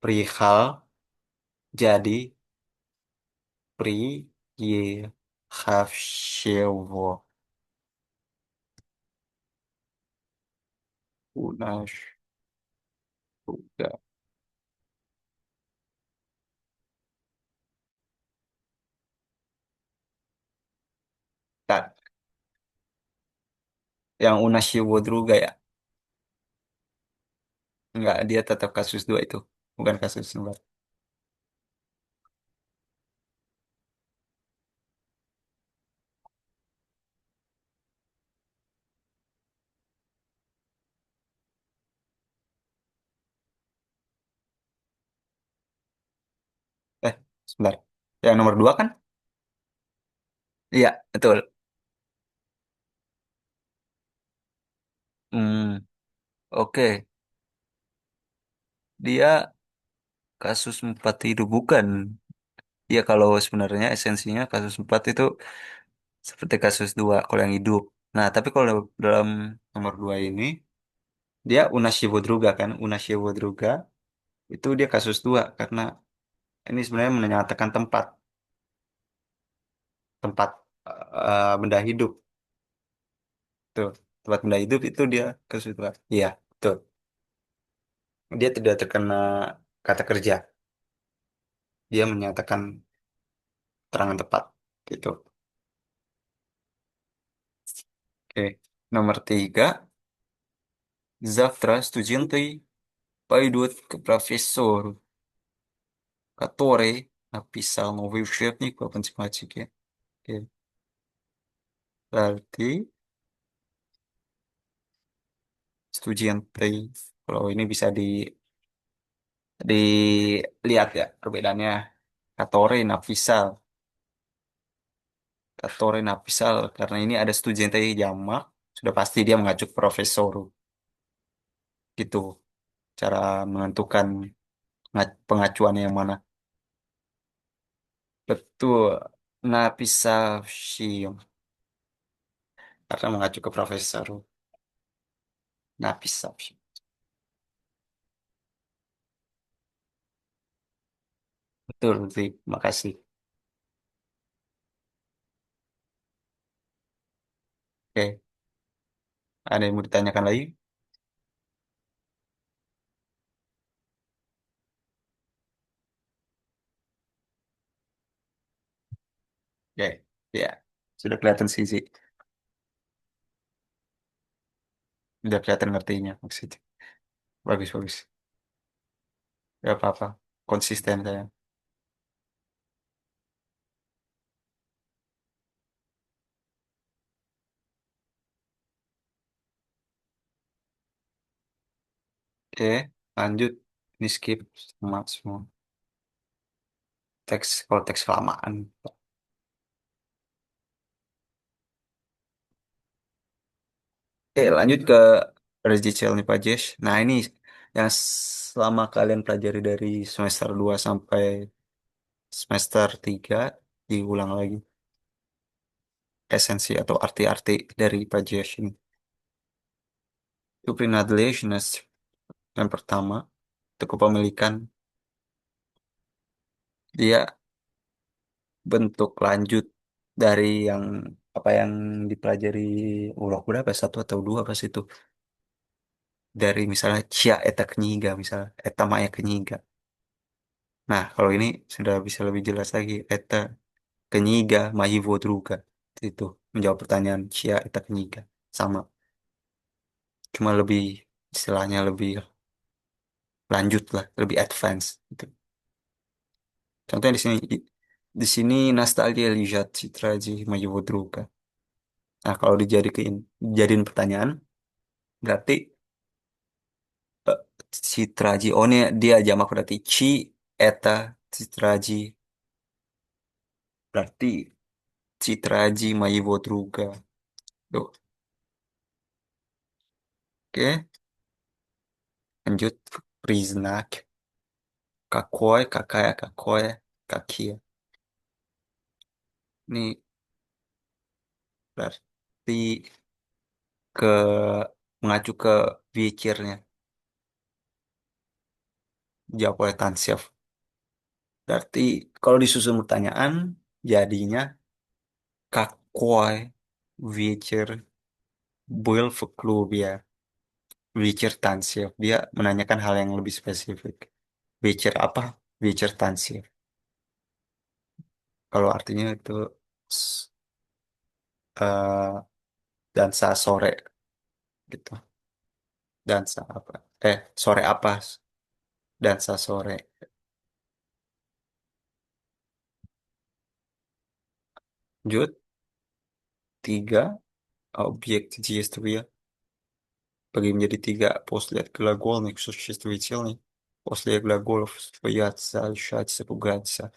perihal jadi Priyehavshevo Unashiwo Druga. Tak, yang Unashiwo Druga ya. Enggak, dia tetap kasus dua itu, bukan kasus nomor. Eh, sebentar. Yang nomor dua kan? Iya, betul. Hmm, oke. Dia kasus empat itu bukan. Ya kalau sebenarnya esensinya kasus empat itu seperti kasus dua kalau yang hidup. Nah, tapi kalau dalam nomor dua ini dia Unashiwo Druga kan? Unashiwo Druga itu dia kasus dua karena ini sebenarnya menyatakan tempat tempat benda hidup tuh tempat benda hidup itu dia kasus dua. Iya, betul. Dia tidak terkena kata kerja. Dia menyatakan terangan tepat gitu. Oke. Nomor tiga, завтра студенты пойдут к профессору, который написал новый учебник по математике. Oke. Berarti студенты, kalau ini bisa dilihat ya perbedaannya. Katore napisal. Katore napisal karena ini ada studente jamak, sudah pasti dia mengacu ke profesor gitu. Cara menentukan pengacuannya yang mana. Betul. Napisal Shion. Karena mengacu ke profesor. Napisal Shion. Betul, Zik. Makasih. Oke. Ada yang mau ditanyakan lagi? Oke. Ya. Sudah kelihatan sih, Zik. Sudah kelihatan ngertinya maksudnya. Bagus, bagus. Gak apa-apa. Konsisten saya. Oke. Lanjut. Ini skip sama semua. Teks, kalau teks kelamaan. Oke, lanjut ke Regicel nih, Pak Jesh. Nah, ini yang selama kalian pelajari dari semester 2 sampai semester 3 diulang lagi esensi atau arti-arti dari Pajiash ini. Itu prinadelage yang pertama, itu kepemilikan. Dia bentuk lanjut dari yang apa yang dipelajari ulok berapa satu atau dua pas itu dari misalnya Cia eta kniga misalnya eta maya kniga. Nah kalau ini sudah bisa lebih jelas lagi eta kniga mahivo druga itu menjawab pertanyaan Cia eta kniga sama cuma lebih istilahnya lebih lanjut lah lebih advance gitu. Contohnya di sini nostalgia lihat Citraji mahivo druga. Nah kalau dijadiin pertanyaan berarti Citraji. Oh, ini dia jamak berarti ci eta citraji. Berarti citraji mayibo druga. Tuh. Oke, lanjut. Priznak. Kakoi, kakaya, kakoi, kakia. Ini berarti ke mengacu ke pikirnya. Jawab oleh Tansyev. Berarti kalau disusun pertanyaan, jadinya kakoi, Vicer, Buil Veklovia, Vicer Tansyev. Dia menanyakan hal yang lebih spesifik. Vicer apa? Vicer Tansyev. Kalau artinya itu s- eh, dansa sore gitu. Dansa apa? Sore apa? Dansa sore. Lanjut. Tiga objek действия bagi menjadi tiga после глагольных существительных, после глаголов бояться, решаться, пугаться,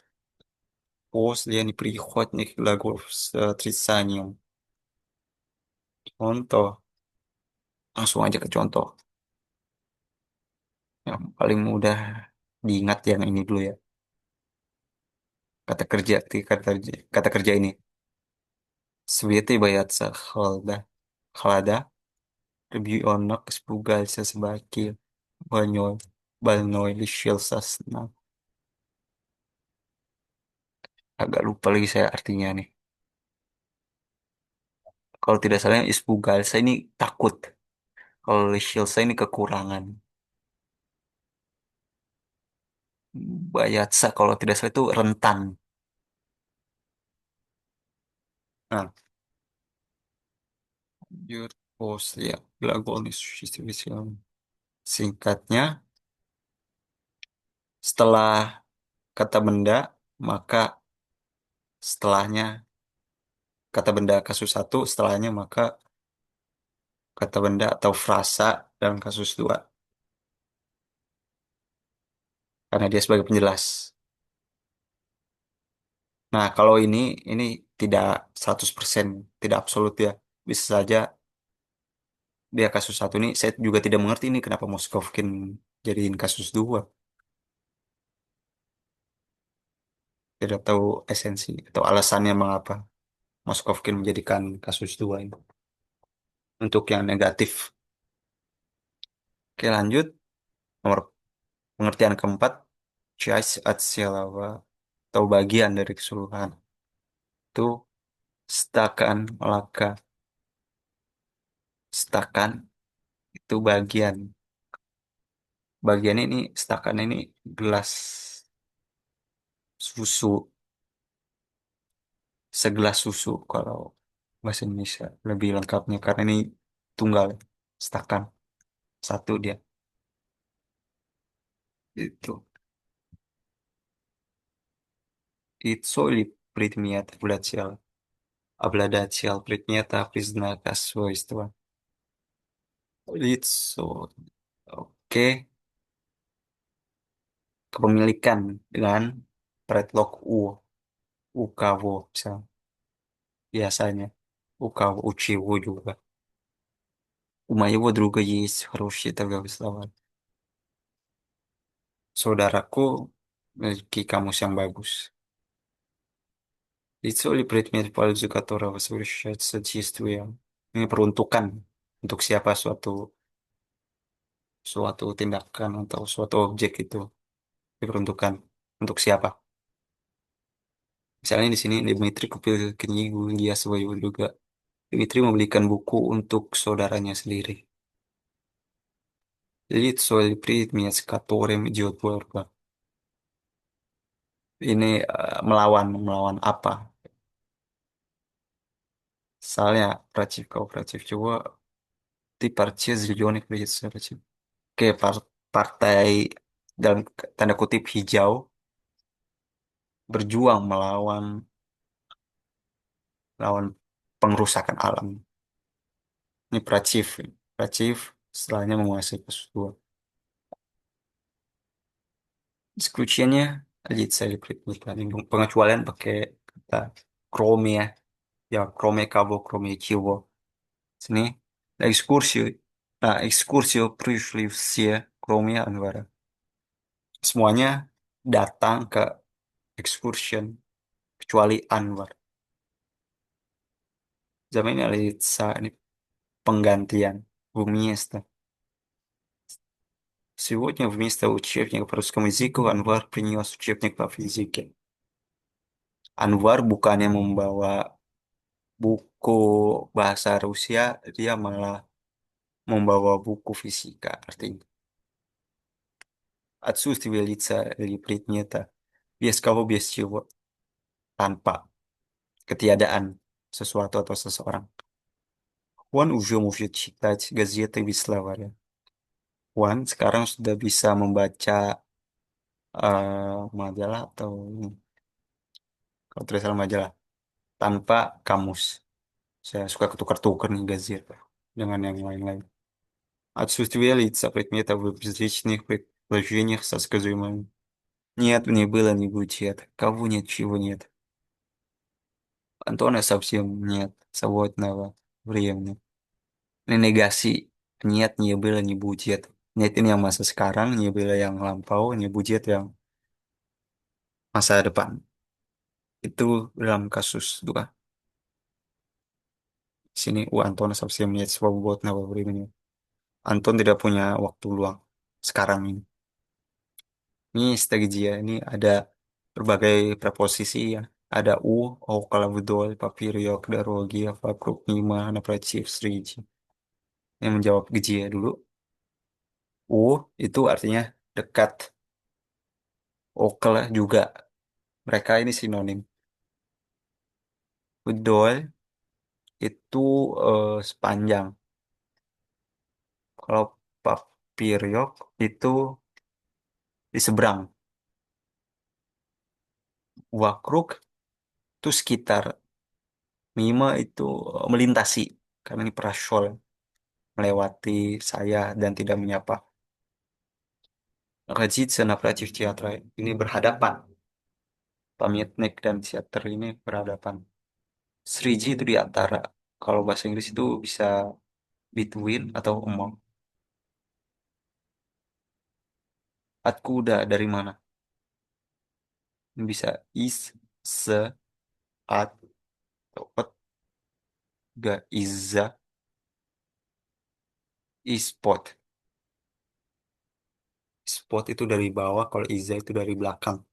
после неприходных глаголов с отрицанием. Contoh, langsung aja ke contoh. Yang paling mudah diingat yang ini dulu ya. Kata kerja, kata kerja ini. Света боятся холода. Холода. Ребенок испугался собаки. Больной лишился сна. Agak lupa lagi saya artinya nih. Kalau tidak salah ispugalsa ini takut. Kalau lishilsa ini kekurangan. Bayatsa kalau tidak salah itu rentan. Nah, Yurpos ya, Glagonis System. Singkatnya, setelah kata benda, maka setelahnya kata benda kasus satu, setelahnya maka kata benda atau frasa dalam kasus dua. Karena dia sebagai penjelas. Nah, kalau ini tidak 100% tidak absolut ya. Bisa saja dia kasus satu ini, saya juga tidak mengerti ini kenapa Moskovkin jadiin kasus dua. Tidak tahu esensi atau alasannya mengapa Moskovkin menjadikan kasus dua ini. Untuk yang negatif. Oke, lanjut. Nomor pengertian keempat. Часть от целого atau bagian dari keseluruhan. Itu stakan melaka. Stakan itu bagian. Bagian ini, stakan ini gelas susu, segelas susu kalau bahasa Indonesia lebih lengkapnya karena ini tunggal, stakan satu dia itu. Ицоли предмет обладатель предмета признака свойства. Лицо. Oke, kepemilikan dengan predlog ukavo misal biasanya ukavo uchiwo juga. У моего друга есть хорошие торговые слова. Saudaraku memiliki kamus yang bagus. Лицо или предмет, в пользу которого совершается действие. Ini peruntukan untuk siapa suatu suatu tindakan atau suatu objek itu diperuntukkan untuk siapa. Misalnya di sini Dimitri kupil knigu dia sebagai juga. Dimitri membelikan buku untuk saudaranya sendiri. Лицо или предмет, с которым идет борьба. Ini melawan apa? Misalnya против кого? Против чего? Ты партия зеленых лиц. Oke, partai dalam tanda kutip hijau berjuang melawan pengrusakan alam. Ini Prachif. Prachif setelahnya menguasai kasus dua. Исключение лица или предметы. Pengecualian pakai kata кроме, ya кроме кого, кроме чего. Sini, на экскурсию пришли все, кроме Анвара. Semuanya datang ke excursion kecuali Anwar. Zaman ini лица, ini penggantian. Вместо. Сегодня вместо учебника по русскому языку Анвар принес учебник по физике. Anwar bukannya membawa buku bahasa Rusia, dia malah membawa buku fisika. Artinya, отсутствие лица или предмета, без кого, без чего, tanpa ketiadaan sesuatu atau seseorang. Juan уже может читать газеты без словаря. Juan sekarang sudah bisa membaca majalah atau kalau tidak salah majalah tanpa kamus. Saya suka ketukar-tukar nih газет dengan yang lain-lain. Отсутствие лица предметов в безличных предложениях со сказуемым. Нет, не было, не будет. Кого нет, чего нет. Антона совсем нет свободного времени. Ini negasi. Нет, не было, не будет. Нет ini yang masa sekarang, не было yang lampau, не будет yang masa depan. Itu dalam kasus dua. Sini, Антона совсем нет свободного времени. Anton tidak punya waktu luang sekarang ini. Ini strategi ya. Ini ada berbagai preposisi ya. Ada около, вдоль, поперек, дороги, вокруг, мимо, напротив, среди. Yang menjawab где dulu. Itu artinya dekat. Около juga. Mereka ini sinonim. Wdol itu sepanjang. Kalau papiriok itu di seberang. Wakruk itu sekitar. Mima itu melintasi. Karena ini prasol. Melewati saya dan tidak menyapa. Разиться напротив театра. Ini berhadapan. Pamiatnik dan teater ini berhadapan. Sriji itu di antara. Kalau bahasa Inggris itu bisa between atau among. Atku udah dari mana? Ini bisa is, se, at, atau ot, ga, izza, ispot. Spot itu dari bawah, kalau izza itu dari belakang.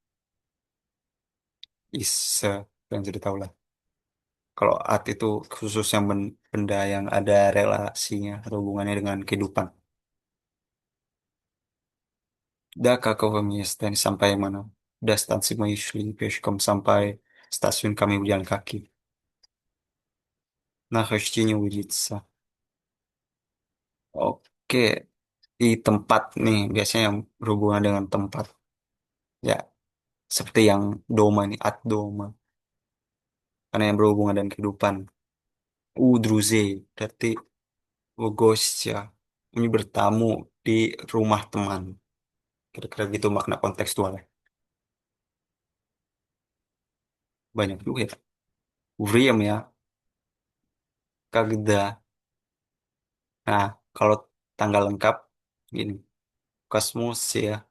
Is, se, yang sudah tahu lah. Kalau at itu khusus yang benda yang ada relasinya atau hubungannya dengan kehidupan. Da kakak dan sampai mana? Da stansi Maishli pешком sampai stasiun kami berjalan kaki. Nah, Nahashtinya Widitsa. Oke, di tempat nih biasanya yang berhubungan dengan tempat. Ya, seperti yang doma nih, at doma. Karena yang berhubungan dengan kehidupan. Udruze, berarti gosya. Ini bertamu di rumah teman. Kira-kira gitu makna kontekstualnya. Banyak juga ya. Vriem ya, kagda. Nah, kalau tanggal lengkap, gini. Kosmos ya.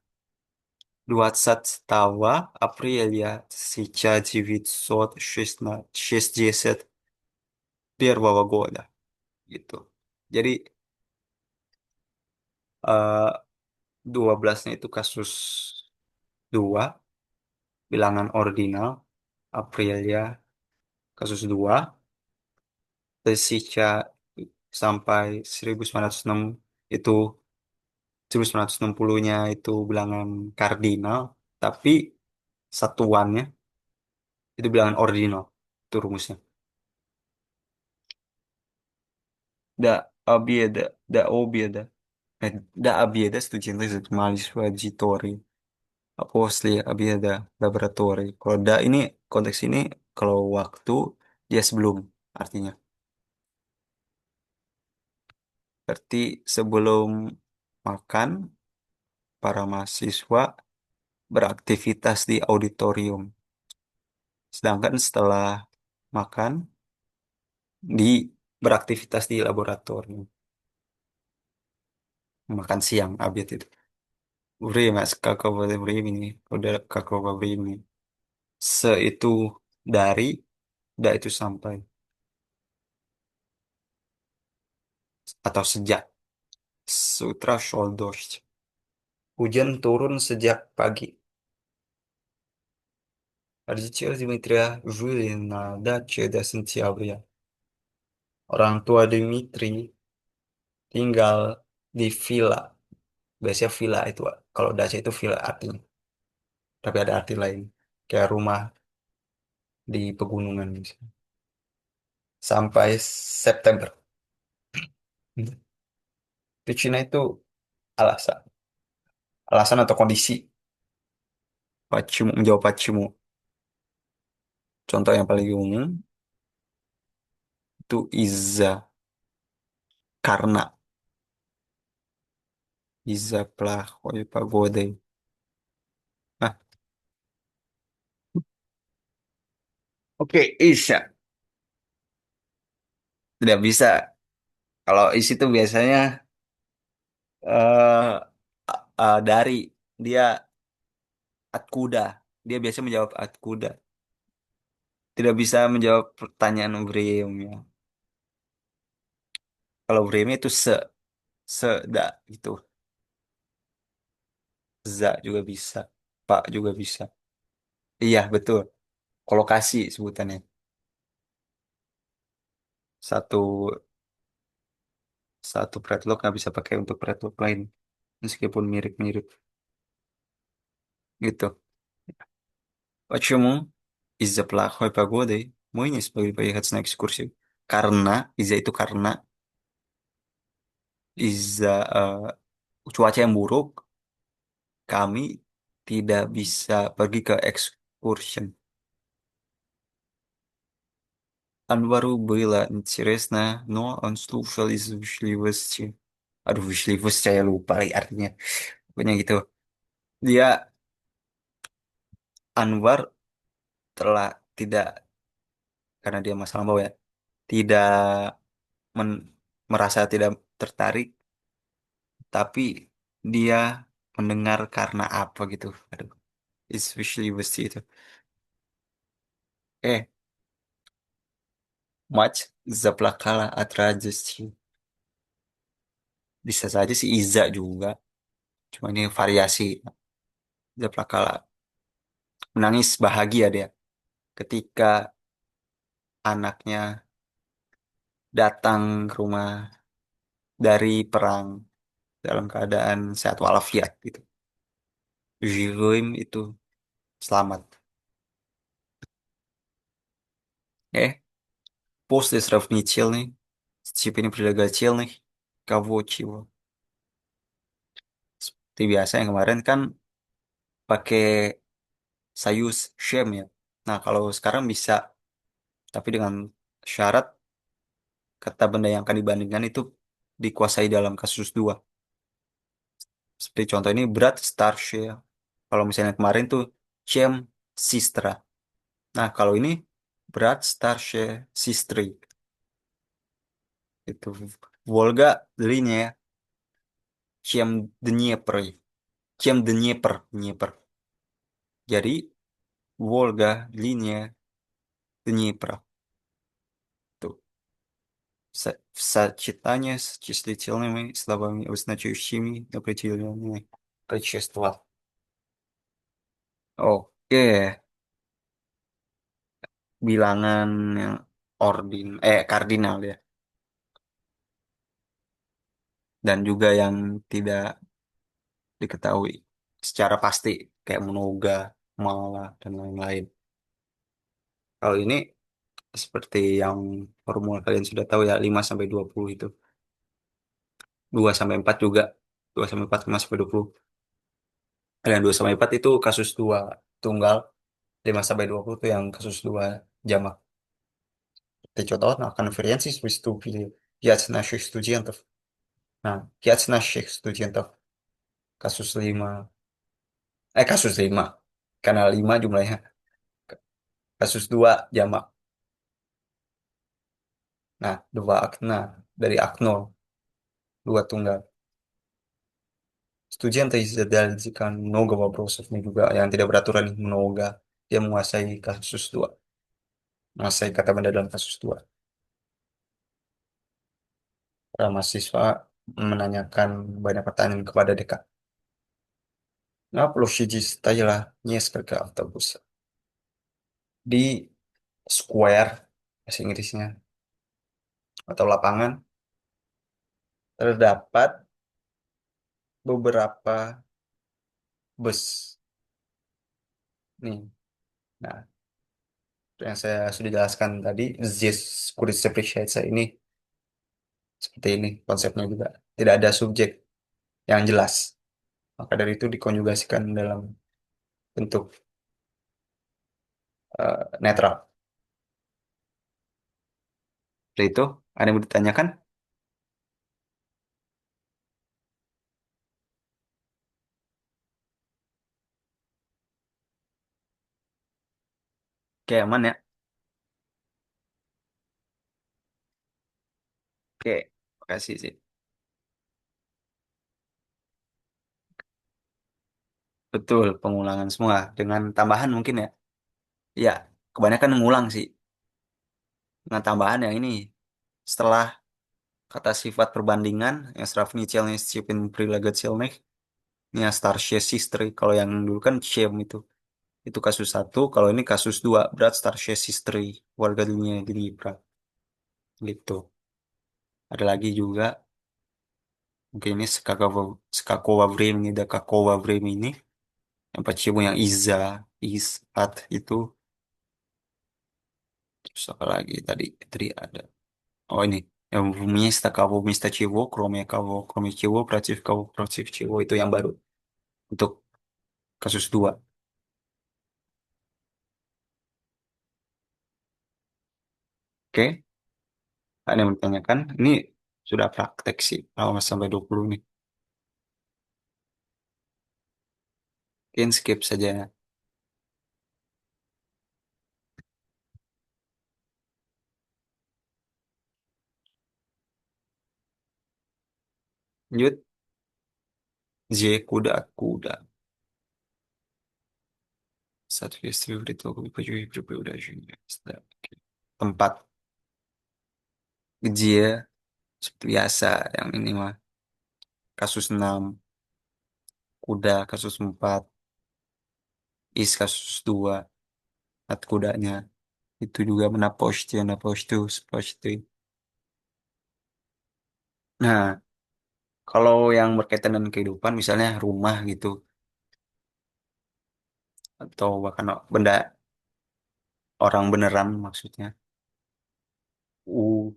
20 апреля 1961 года gitu. Jadi eh 12-nya itu kasus 2 bilangan ordinal, Aprilia kasus 2 Tesica sampai 1906 itu 1960-nya itu bilangan kardinal, tapi satuannya itu bilangan ordinal. Itu rumusnya. Da обеда, до обеда, до обеда студенты занимались в аудитории, а после обеда в laboratorium. Kalau da ini konteks ini kalau waktu dia sebelum artinya. Berarti sebelum makan para mahasiswa beraktivitas di auditorium. Sedangkan setelah makan, di beraktivitas di laboratorium. Makan siang, abis itu. Время, с какого времени, udah какого времени. Se itu dari, da itu sampai. Atau sejak. С утра шел дождь. Hujan turun sejak pagi. Родители Дмитрия жили на даче до сентября. Orang tua Dimitri tinggal di villa. Biasanya villa itu, kalau daca itu villa artinya. Tapi ada arti lain. Kayak rumah di pegunungan misalnya. Sampai September. Di Cina itu alasan. Alasan atau kondisi. Pacimu, menjawab pacimu. Contoh yang paling umum itu Iza. Karena. Iza плохой погоды. Nah, oke, Isya. Tidak bisa. Kalau isi itu biasanya eh dari dia atkuda. Dia biasa menjawab atkuda. Tidak bisa menjawab pertanyaan Breum ya. Kalau Breum itu da gitu. Za juga bisa. Pak juga bisa. Iya, betul. Kolokasi sebutannya. Satu satu predlog nggak bisa pakai untuk predlog lain. Meskipun mirip-mirip gitu. Почему из-за плохой погоды мы не смогли поехать на экскурсию? Karena, из-за itu karena, из-за cuaca yang buruk, kami tidak bisa pergi ke excursion. Анвару было интересно, но он слушал из вежливости. Aduh, вежливость saya lupa lagi artinya. Pokoknya gitu. Dia, Anwar telah tidak, karena dia masa lampau ya, tidak merasa tidak tertarik, tapi dia mendengar karena apa gitu. Aduh, it's вежливости itu. Матч заплакала от радости. Bisa saja sih Iza juga. Cuma ini variasi. Zaplakala. Menangis bahagia dia. Ketika anaknya datang ke rumah dari perang dalam keadaan sehat walafiat gitu. Живым itu selamat. После сравнительной степени прилагательных кого чего. Seperti biasa yang kemarin kan pakai sayus shem ya. Nah, kalau sekarang bisa, tapi dengan syarat kata benda yang akan dibandingkan itu dikuasai dalam kasus dua. Seperti contoh ini berat starship. Kalau misalnya kemarin tuh chem sistra. Nah, kalau ini berat starship sistri. Itu Volga linia chem Dnieper. Chem Dnieper. Dnieper. Jadi Volga linia Днепра. Тут в сочетании с числительными словами, означающими определенные качества. Oke, bilangan yang kardinal ya. Dan juga yang tidak diketahui secara pasti kayak monoga, mala dan lain-lain. Kalau ini seperti yang formula kalian sudah tahu ya 5 sampai 20 itu. 2 sampai 4 juga. 2 sampai 4 5 sampai 20. Yang 2 sampai 4 itu kasus 2 tunggal. 5 sampai 20 itu yang kasus 2 jamak. Течет на конференции выступили 5 наших студентов. 5 наших студентов. Kasus 5. Kasus 5. Karena 5 jumlahnya. Kasus 2 jamak. Nah, dua akna dari aknol, dua tunggal. Студенты задержан много вопросов nih juga yang tidak beraturan nih много. Dia menguasai kasus 2, menguasai kata benda dalam kasus 2. Para mahasiswa menanyakan banyak pertanyaan kepada dekan. Nah, площади стояло несколько автобусов. Di square, bahasa Inggrisnya, atau lapangan, terdapat beberapa bus. Nih, nah, yang saya sudah jelaskan tadi, this kuris saya ini seperti ini konsepnya juga. Tidak ada subjek yang jelas. Maka dari itu dikonjugasikan dalam bentuk netral. Seperti itu, ada yang mau ditanyakan? Oke, aman ya? Oke, makasih sih. Betul, pengulangan semua. Dengan tambahan mungkin ya. Ya, kebanyakan mengulang sih. Dengan tambahan yang ini. Setelah kata sifat perbandingan, yang sravnitelný Stephen prilagocelných, ini yang Starship Sister. Kalau yang dulu kan shame itu. Itu kasus satu. Kalau ini kasus dua, berat Starship Sister. Warga dunia di Libra. Gitu. Ada lagi juga. Mungkin ini Skakova Vremeni, ada Kakova Vremeni. Yang почему yang Iza, Is, At itu. Terus apa lagi tadi? Tadi ada. Oh ini. Yang вместо кого, вместо чего, кроме кого, кроме чего, против кого, против чего. Itu yang baru. Untuk kasus 2. Oke. Ada yang bertanyakan. Ini sudah praktek sih. Awas sampai 20 nih. Mungkin skip saja. Lanjut. Z, kuda, kuda. Соответствие вритогу приближения. Tempat. Где seperti biasa yang ini mah kasus 6, kuda kasus 4, is kasus 2, at kudanya itu juga naposti. Nah, kalau yang berkaitan dengan kehidupan misalnya rumah gitu atau bahkan benda orang beneran maksudnya U,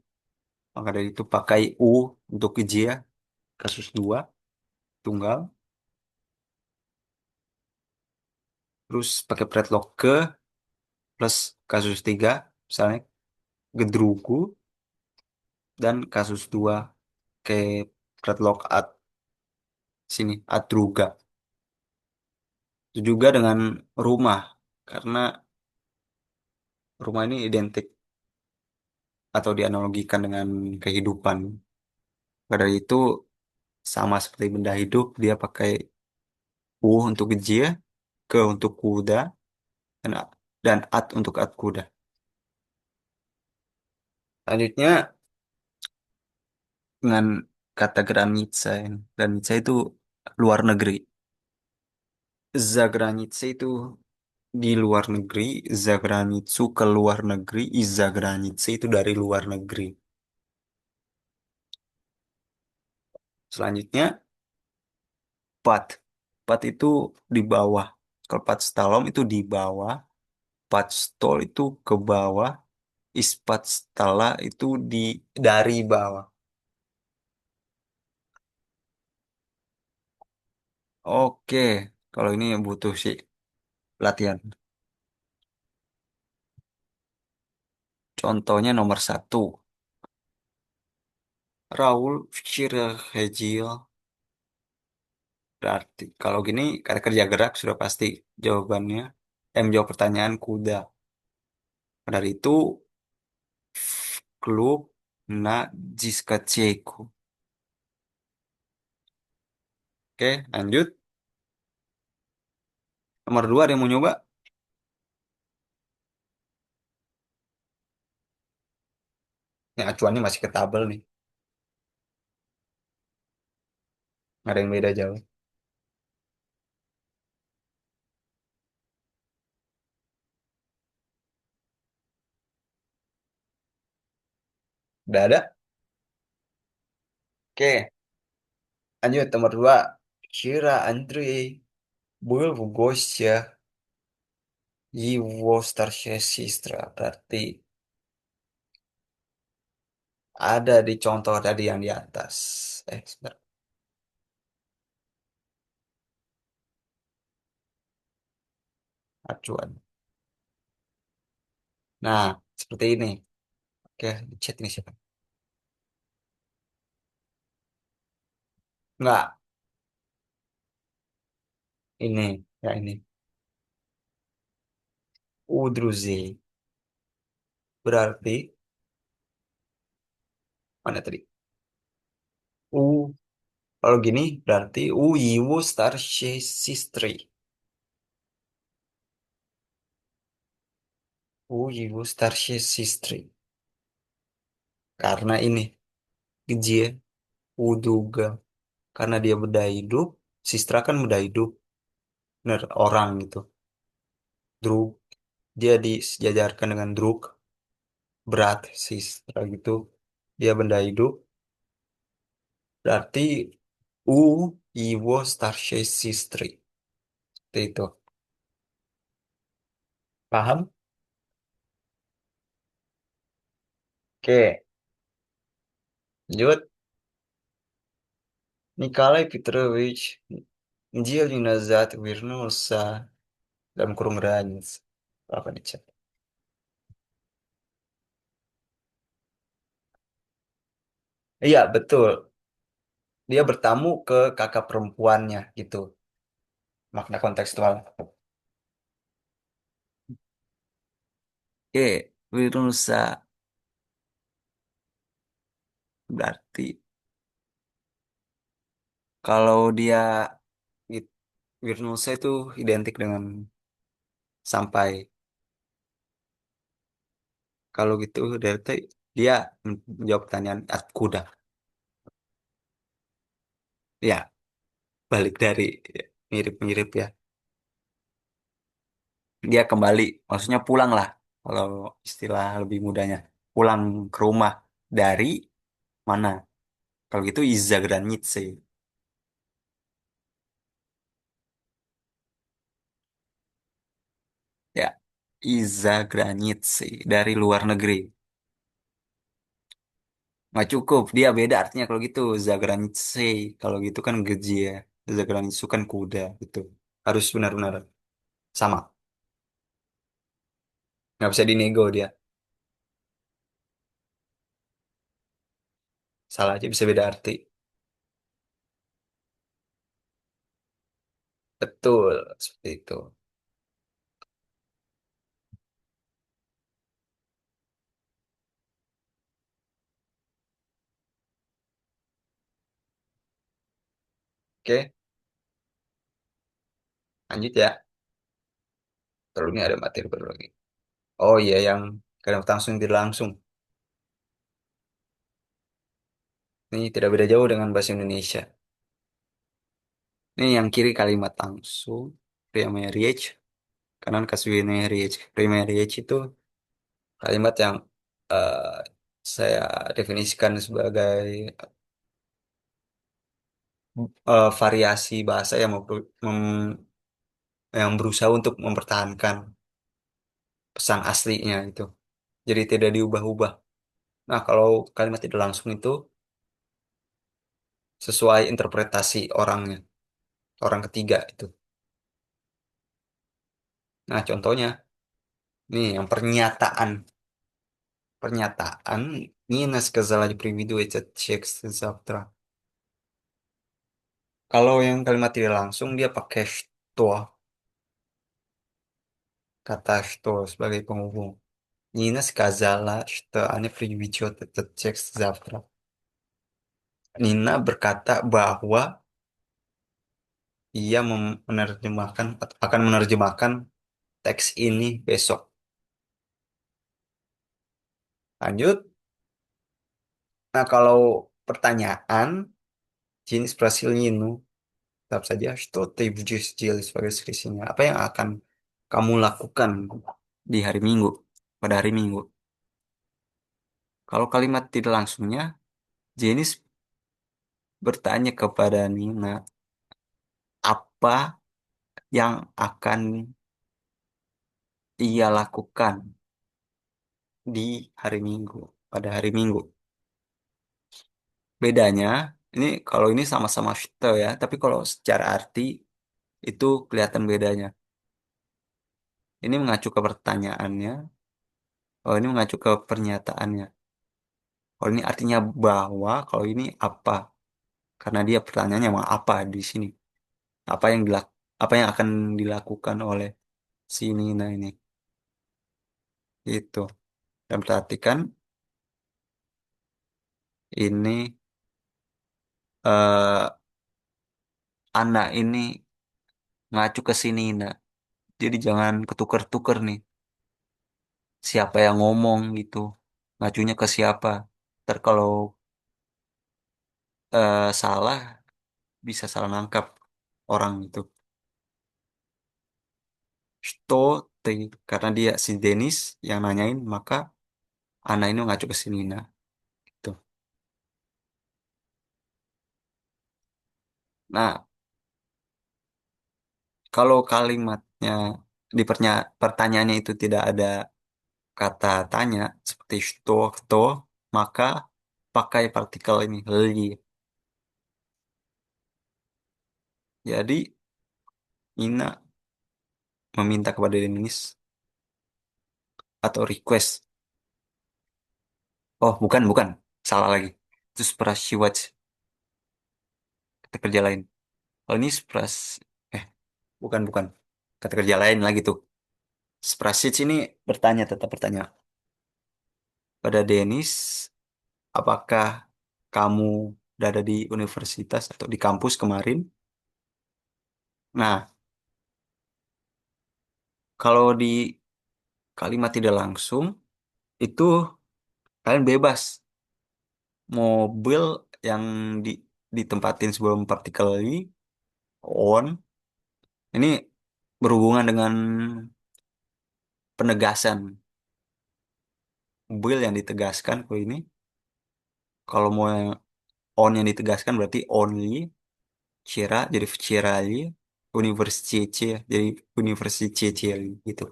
maka dari itu pakai U untuk dia kasus 2 tunggal, terus pakai predlog ke plus kasus 3 misalnya gedrugu, dan kasus 2 ke predlog at sini atruga. Itu juga dengan rumah karena rumah ini identik atau dianalogikan dengan kehidupan. Pada itu sama seperti benda hidup, dia pakai u untuk jia, ke untuk kuda, dan at untuk at kuda. Selanjutnya dengan kata granica. Granica itu luar negeri. Zagranice itu di luar negeri, Zagranitsu ke luar negeri, Izagranice itu dari luar negeri. Selanjutnya, pat. Pat itu di bawah. Kalau pat stalom itu di bawah, pat stol itu ke bawah, ispat stala itu dari bawah. Oke, kalau ini butuh sih latihan. Contohnya nomor satu, Raul Včera Hejil Berarti kalau gini kata kerja gerak sudah pasti jawabannya. Menjawab pertanyaan kuda. Dari itu klub na diskoteku. Oke, lanjut. Nomor dua ada yang mau nyoba? Ini acuannya masih ke tabel nih. Nggak ada yang beda jauh. Udah ada? Oke, lanjut nomor dua. Kira Andrei был в гостях его старшая сестра. Berarti ada di contoh tadi yang di atas. Sebentar. Acuan. Nah, seperti ini. Oke, di chat ini siapa? Enggak, ini. Ya ini. Udruzi. Berarti, mana tadi? U. Kalau gini, berarti U его старшей сестры. У его старшей сестры. Karena ini. Где Uduga. Karena dia beda hidup. Sistra kan beda hidup. Bener, orang gitu. Drug. Dia disejajarkan dengan drug. Berat, sistra gitu. Dia benda hidup. Berarti U его старшей сестры. Seperti itu. Paham? Oke. Lanjut. Николай Петрович неделю назад вернулся dalam kurung ranец. Apa nih, Cak? Iya, betul. Dia bertamu ke kakak perempuannya gitu. Makna kontekstual. Oke, Wirnusa berarti kalau dia it- Wirnusa itu identik dengan sampai. Kalau gitu berarti dia menjawab pertanyaan kuda. Ya, balik dari mirip-mirip ya. Dia kembali, maksudnya pulang lah. Kalau istilah lebih mudahnya, pulang ke rumah dari mana? Kalau gitu Iza Granitse. Ya, Iza Granitse dari luar negeri. Nggak cukup, dia beda artinya kalau gitu. Zagranitse, kalau gitu kan geji ya. Zagranitsu kan kuda gitu. Harus benar-benar sama. Nggak bisa dinego dia. Salah aja bisa beda arti. Betul, seperti itu. Oke, lanjut ya. Terus ini ada materi baru lagi. Oh iya, yang kadang langsung tidak langsung. Ini tidak beda jauh dengan bahasa Indonesia. Ini yang kiri kalimat langsung. Pre-marriage. Kanan casual marriage. Pre-marriage itu kalimat yang eh, saya definisikan sebagai variasi bahasa yang yang berusaha untuk mempertahankan pesan aslinya itu. Jadi tidak diubah-ubah. Nah, kalau kalimat tidak langsung itu sesuai interpretasi orangnya, orang ketiga itu. Nah, contohnya nih yang pernyataan. Pernyataan Nina сказала не приведу этот текст завтра. Kalau yang kalimat tidak langsung dia pakai что, kata что sebagai penghubung. Nina сказала, что она приведет этот текст завтра. Nina berkata bahwa ia menerjemahkan akan menerjemahkan teks ini besok. Lanjut. Nah, kalau pertanyaan jenis Brasil Nino, tetap saja что ты будешь делать sebagai selisihnya. Apa yang akan kamu lakukan di hari Minggu, pada hari Minggu? Kalau kalimat tidak langsungnya, Jenis bertanya kepada Nina, apa yang akan ia lakukan di hari Minggu, pada hari Minggu. Bedanya, ini kalau ini sama-sama shite ya, tapi kalau secara arti itu kelihatan bedanya. Ini mengacu ke pertanyaannya, oh ini mengacu ke pernyataannya. Kalau ini artinya bahwa, kalau ini apa? Karena dia pertanyaannya mau apa di sini? Apa yang apa yang akan dilakukan oleh si Nina ini? Itu. Dan perhatikan ini eh anak ini ngacu ke sini nak. Jadi jangan ketuker-tuker nih. Siapa yang ngomong gitu. Ngacunya ke siapa. Ntar kalau salah bisa salah nangkap orang itu. Sto te karena dia si Denis yang nanyain maka anak ini ngacu ke sini nah. Gitu. Nah, kalau kalimatnya di pertanyaannya itu tidak ada kata tanya seperti sto, kto, maka pakai partikel ini li. Jadi Ina meminta kepada Denis atau request. Oh, bukan, bukan. Salah lagi. Itu Sprasiwaj, kata kerja lain. Kalau ini eh, bukan, bukan. Kata kerja lain lagi tuh. Sprasic ini bertanya, tetap bertanya. Pada Denis, apakah kamu udah ada di universitas atau di kampus kemarin? Nah, kalau di kalimat tidak langsung, itu kalian bebas. Mobil yang di, ditempatin sebelum partikel ini on. Ini berhubungan dengan penegasan mobil yang ditegaskan kalau ini. Kalau mau yang on yang ditegaskan berarti only, Cira jadi Cirali, University jadi University gitu.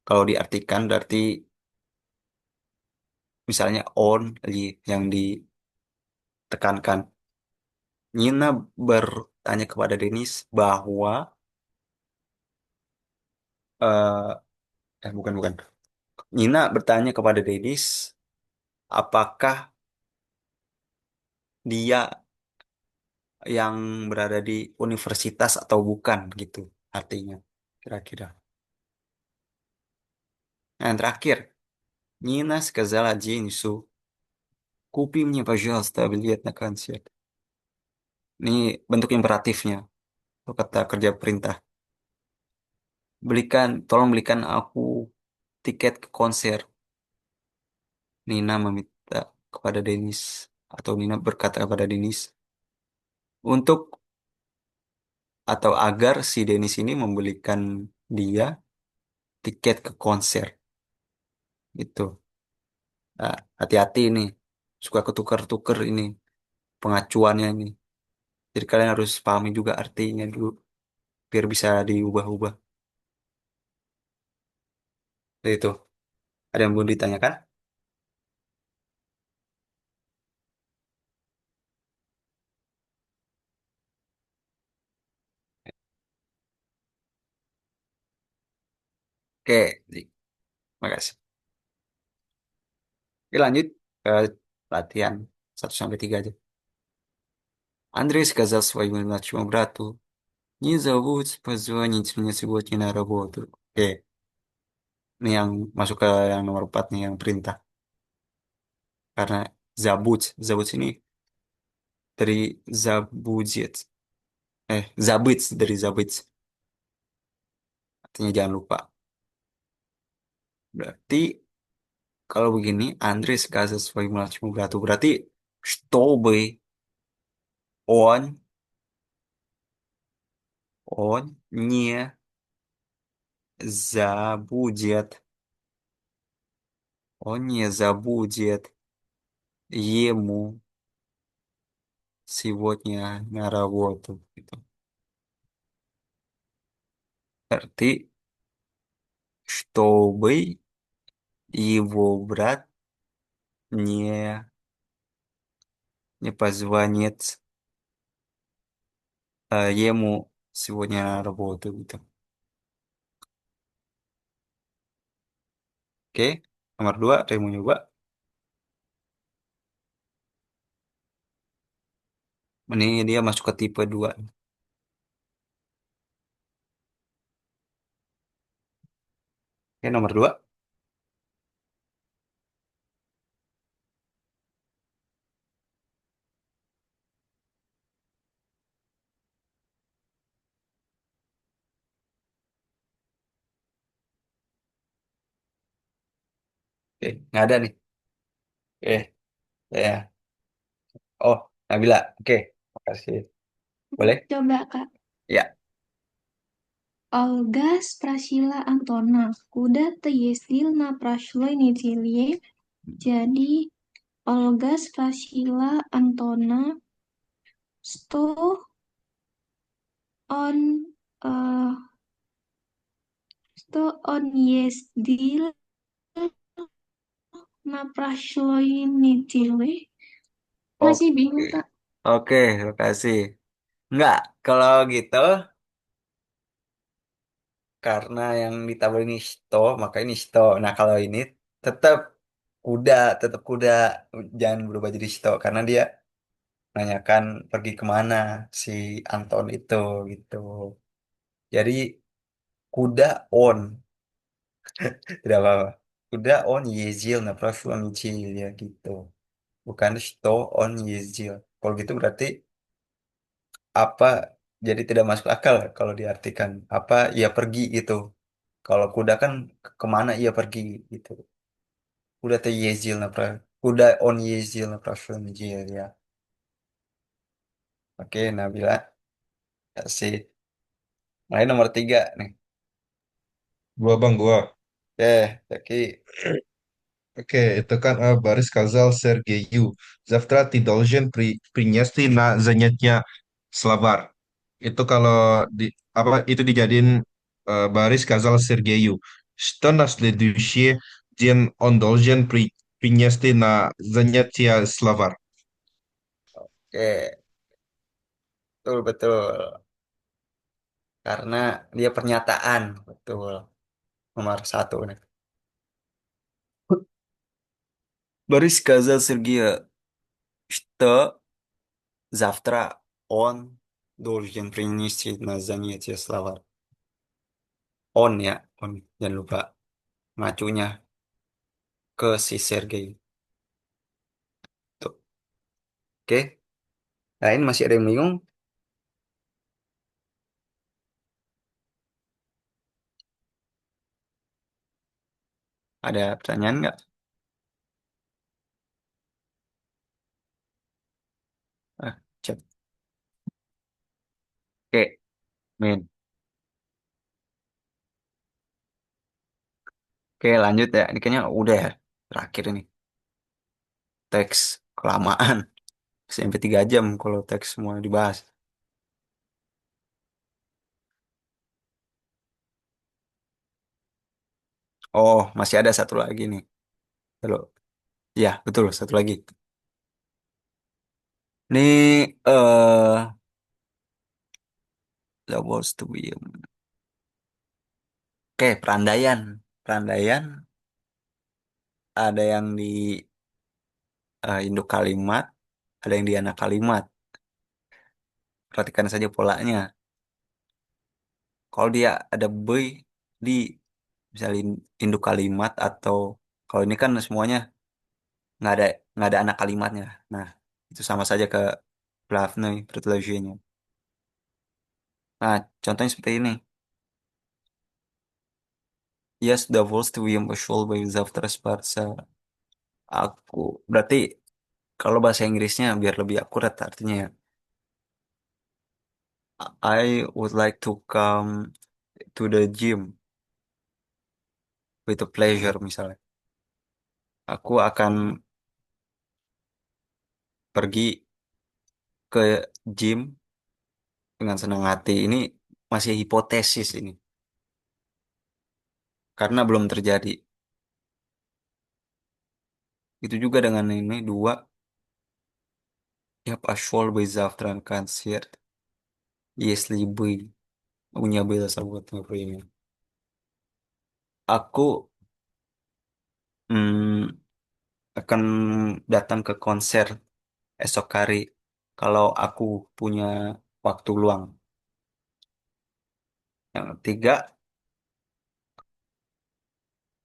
Kalau diartikan berarti misalnya only yang ditekankan. Nina bertanya kepada Denis bahwa bukan bukan. Nina bertanya kepada Denis apakah dia yang berada di universitas atau bukan gitu artinya kira-kira. Nah, yang terakhir, Nina сказала Денису, купи мне, пожалуйста, билет на концерт. Ini bentuk imperatifnya, atau kata kerja perintah. Tolong belikan aku tiket ke konser. Nina meminta kepada Denis, atau Nina berkata kepada Denis, untuk atau agar si Denis ini membelikan dia tiket ke konser. Itu. Nah, hati-hati ini. Suka ketukar-tukar ini pengacuannya ini. Jadi kalian harus pahami juga artinya dulu biar bisa diubah-ubah. Jadi itu. Ada yang belum ditanyakan? Oke, makasih. Oke, lanjut ke latihan 1 sampai 3 aja. Андрей сказал своему младшему брату, не забудь позвонить мне сегодня на работу. Ini yang masuk ke yang nomor 4 nih, yang perintah. Karena zabut ini dari zabujet. Zabits dari zabits. Artinya jangan lupa. Berarti kalau begini, Andrei сказал своему младшему брату. Berarti, чтобы он не забудет, он не забудет ему сегодня на работу. Gitu. Berarti, чтобы его брат не, не позвонит ему сегодня на работу. Gitu. Oke, nomor 2, ada yang mau nyoba? Ini dia masuk ke tipe 2. Oke, nomor 2. Oke, nggak ada nih. Oke, ya. Oh, Nabila. Oke, makasih. Boleh? Coba Kak. Ya. Olga Sprasila Antona. Куда-то ездил на прошлой неделе. Jadi Olga Sprasila Antona что он э, что он ездил на прошлой неделе. Masih bingung, Oke. Kak. Oke, makasih. Nggak, kalau gitu, karena yang ditambah ini sto, maka ini sto. Nah, kalau ini tetap kuda, tetap kuda. Jangan berubah jadi sto, karena dia nanyakan pergi kemana si Anton itu, gitu. Jadi, kuda on. Tidak apa-apa. Kuda on ездил на прошлой неделе, gitu. Bukan что он ездил. Kalau gitu berarti apa, jadi tidak masuk akal kalau diartikan apa ia pergi gitu. Kalau kuda kan kemana ia pergi gitu. Kuda teh ездил на kuda on ездил на прошлой неделе ya. Oke, Nabila, kasih. Mulai nomor 3 nih. Gua bang, gua. Oke. Oke, itu kan Борис сказал Сергею. Завтра ты должен принести на занятия словарь. Itu kalau di apa itu dijadiin Борис сказал Сергею. Что на следующий день он должен принести на занятия словарь. Oke, betul betul. Karena dia pernyataan, betul. Nomor 1 nih. Борис сказал Сергею, что завтра он должен принести на занятие словарь. On ya, on. Jangan lupa ngacunya ke si Sergei. Tuh. Oke. Nah, ini masih ada yang bingung? Ada pertanyaan nggak? Cek. Oke, Min. Oke, lanjut ya. Ini kayaknya udah ya. Terakhir ini. Teks kelamaan. Sampai 3 jam kalau teks semua dibahas. Oh, masih ada satu lagi nih. Halo. Ya, betul. Satu lagi. Ini supposed to be. Oke, perandaian. Perandaian ada yang di induk kalimat, ada yang di anak kalimat. Perhatikan saja polanya. Kalau dia ada boy di misalnya induk kalimat atau kalau ini kan semuanya nggak ada nggak ada anak kalimatnya. Nah, itu sama saja ke Blavne предложение. Nah, contohnya seperti ini. Я с удовольствием пошел бы завтра спаться. Aku berarti kalau bahasa Inggrisnya biar lebih akurat artinya ya. I would like to come to the gym with a pleasure misalnya. Aku akan pergi ke gym dengan senang hati. Ini masih hipotesis ini karena belum terjadi. Itu juga dengan ini dua. Я пошел бы завтра на концерт, если бы у меня было свободное время. Aku akan datang ke konser esok hari kalau aku punya waktu luang. Yang ketiga,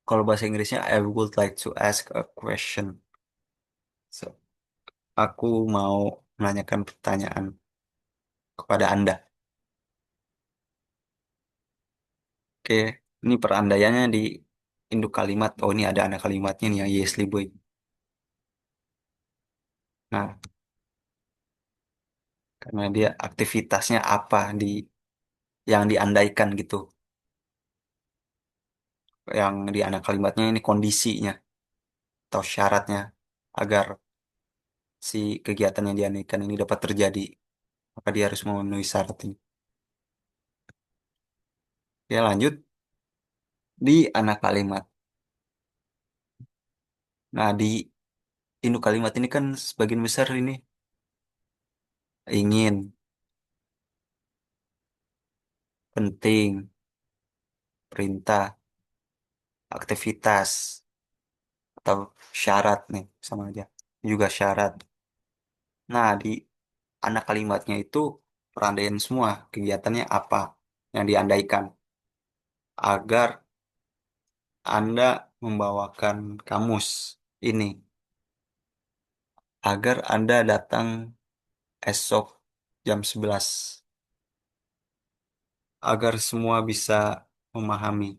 kalau bahasa Inggrisnya I would like to ask a question. So, aku mau menanyakan pertanyaan kepada Anda. Oke, ini perandaiannya di induk kalimat. Oh, ini ada anak kalimatnya nih yang Yesli Boy. Nah, karena dia aktivitasnya apa yang diandaikan gitu. Yang di anak kalimatnya ini kondisinya atau syaratnya agar si kegiatan yang diandaikan ini dapat terjadi. Maka dia harus memenuhi syarat ini. Ya, lanjut di anak kalimat. Nah, di induk kalimat ini kan sebagian besar ini ingin, penting, perintah, aktivitas, atau syarat nih, sama aja. Juga syarat. Nah, di anak kalimatnya itu perandaian semua kegiatannya apa yang diandaikan agar Anda membawakan kamus ini, agar Anda datang esok jam 11 agar semua bisa memahami,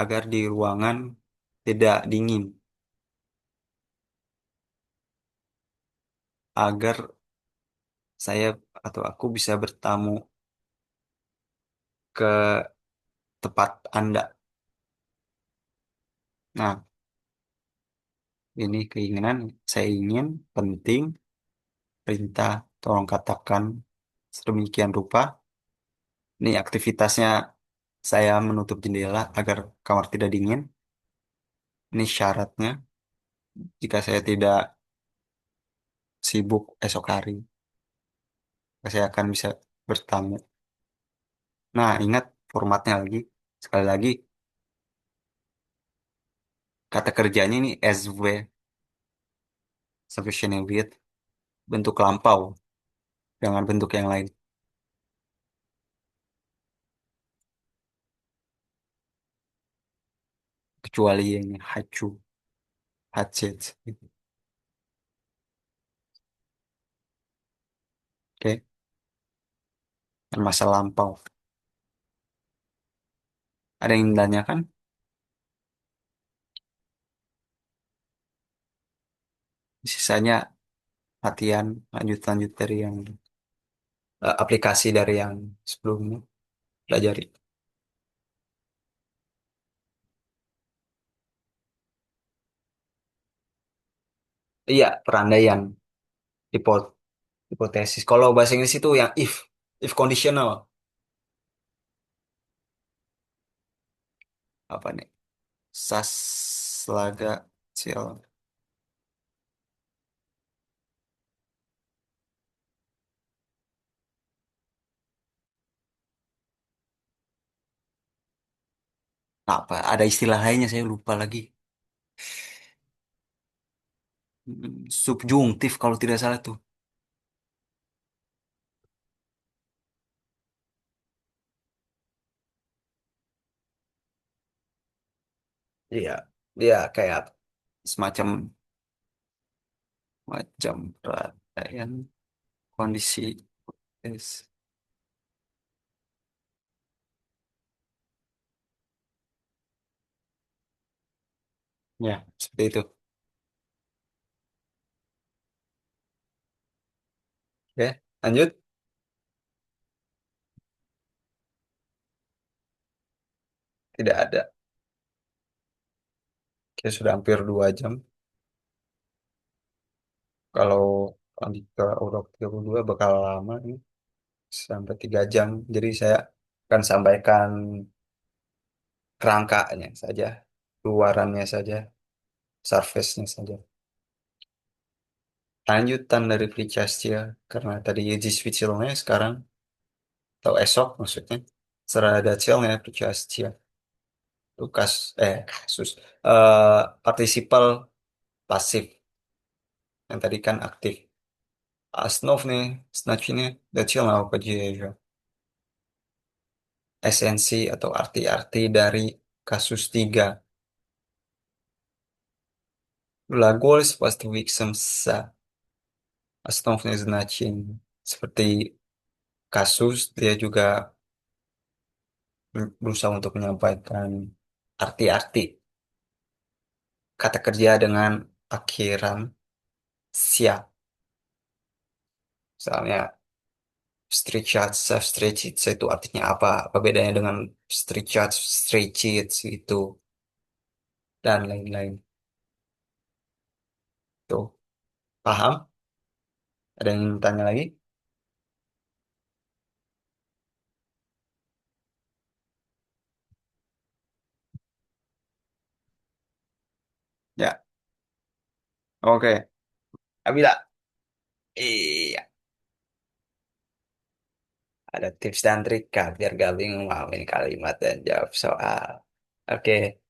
agar di ruangan tidak dingin, agar saya atau aku bisa bertamu ke tempat Anda. Nah, ini keinginan, saya ingin, penting, perintah, tolong katakan sedemikian rupa. Ini aktivitasnya saya menutup jendela agar kamar tidak dingin. Ini syaratnya, jika saya tidak sibuk esok hari, saya akan bisa bertamu. Nah, ingat formatnya lagi. Sekali lagi, kata kerjanya ini SW, sufficient with, bentuk lampau, dengan bentuk yang lain. Kecuali yang hacu, hacet. Oke, dan masa lampau. Ada yang ditanyakan? Sisanya latihan lanjut-lanjut dari yang aplikasi dari yang sebelumnya pelajari. Iya, perandaian, hipo- hipotesis. Kalau bahasa Inggris itu yang if conditional. Apa nih? Sas laga cil. Apa? Ada istilah lainnya saya lupa lagi. Subjungtif kalau tidak salah tuh. Iya, dia kayak semacam macam perhatian kondisi. Yes. Ya, seperti itu. Oke, lanjut. Tidak ada. Kita sudah hampir 2 jam. Kalau lanjut ke urut 32 bakal lama ini, sampai 3 jam. Jadi saya akan sampaikan kerangkanya saja, luarannya saja, surface-nya saja. Lanjutan dari Free Chastia, karena tadi Yeji Switchellnya sekarang, atau esok maksudnya, serada Chillnya Free Chastia. Itu kasus. Participle pasif, yang tadi kan aktif. Основные значения начала падежа, esensi atau arti-arti dari kasus 3. Gлаголь с восстановителем «с», основные значения. Seperti kasus, dia juga berusaha untuk menyampaikan arti-arti kata kerja dengan akhiran sia. Misalnya, встречаться, встретиться itu artinya apa? Apa bedanya dengan встречаться, встретиться itu, dan lain-lain. Tuh, paham? Ada yang ingin tanya lagi? Ya, oke. Abila, iya, ada tips dan trik Kak, biar gak bingung memahami kalimat dan jawab soal. Oke,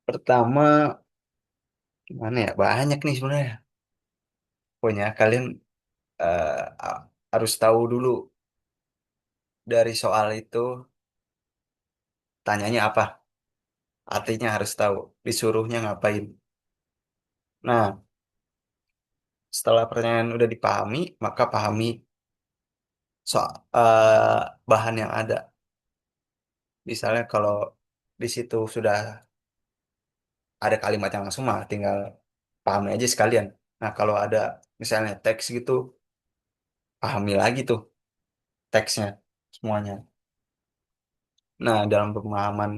pertama, gimana ya? Banyak nih sebenarnya. Pokoknya kalian harus tahu dulu dari soal itu, tanyanya apa? Artinya harus tahu. Disuruhnya ngapain? Nah, setelah pertanyaan udah dipahami, maka pahami soal bahan yang ada. Misalnya kalau di situ sudah ada kalimat yang langsung mah tinggal pahami aja sekalian. Nah, kalau ada misalnya teks gitu, pahami lagi tuh teksnya semuanya. Nah, dalam pemahaman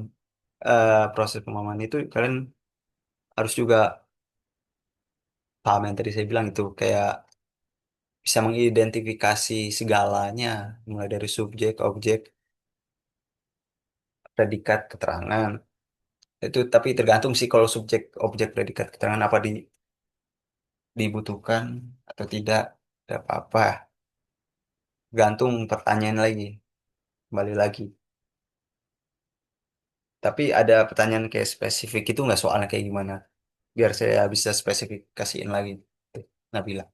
proses pemahaman itu kalian harus juga paham yang tadi saya bilang itu, kayak bisa mengidentifikasi segalanya mulai dari subjek, objek, predikat, keterangan. Itu tapi tergantung sih, kalau subjek, objek, predikat, keterangan apa dibutuhkan atau tidak, tidak apa-apa. Gantung pertanyaan lagi, kembali lagi. Tapi ada pertanyaan kayak spesifik itu nggak, soalnya kayak gimana? Biar saya bisa spesifikasiin lagi. Tuh, Nabila.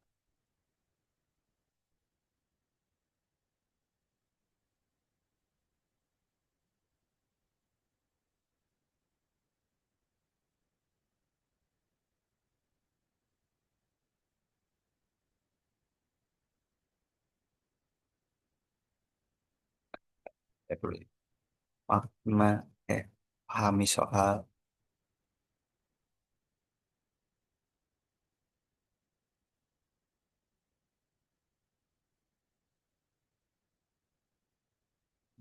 Ya, boleh. Makna, eh, pahami soal.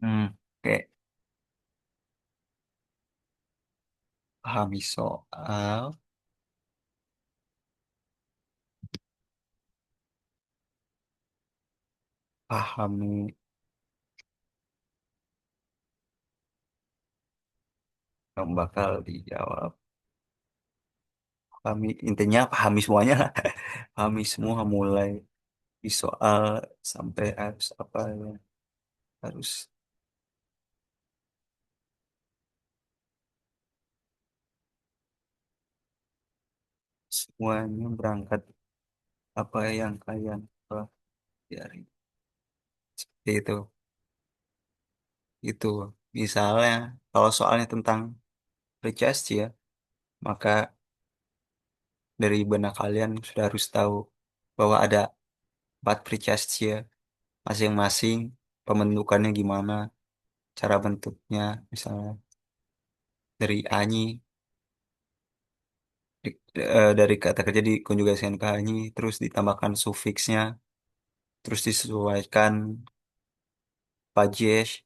Oke, pahami soal, pahami yang bakal dijawab. Pahami, intinya pahami semuanya lah. Pahami semua mulai di soal sampai harus apa ya. Harus semuanya berangkat apa yang kalian pelajari. Seperti itu. Itu. Misalnya kalau soalnya tentang Pricasti ya, maka dari benak kalian sudah harus tahu bahwa ada 4 Pricasti ya, masing-masing pembentukannya gimana, cara bentuknya, misalnya dari Anyi, dari kata kerja dikonjugasikan ke Anyi, terus ditambahkan sufiksnya, terus disesuaikan Pajesh,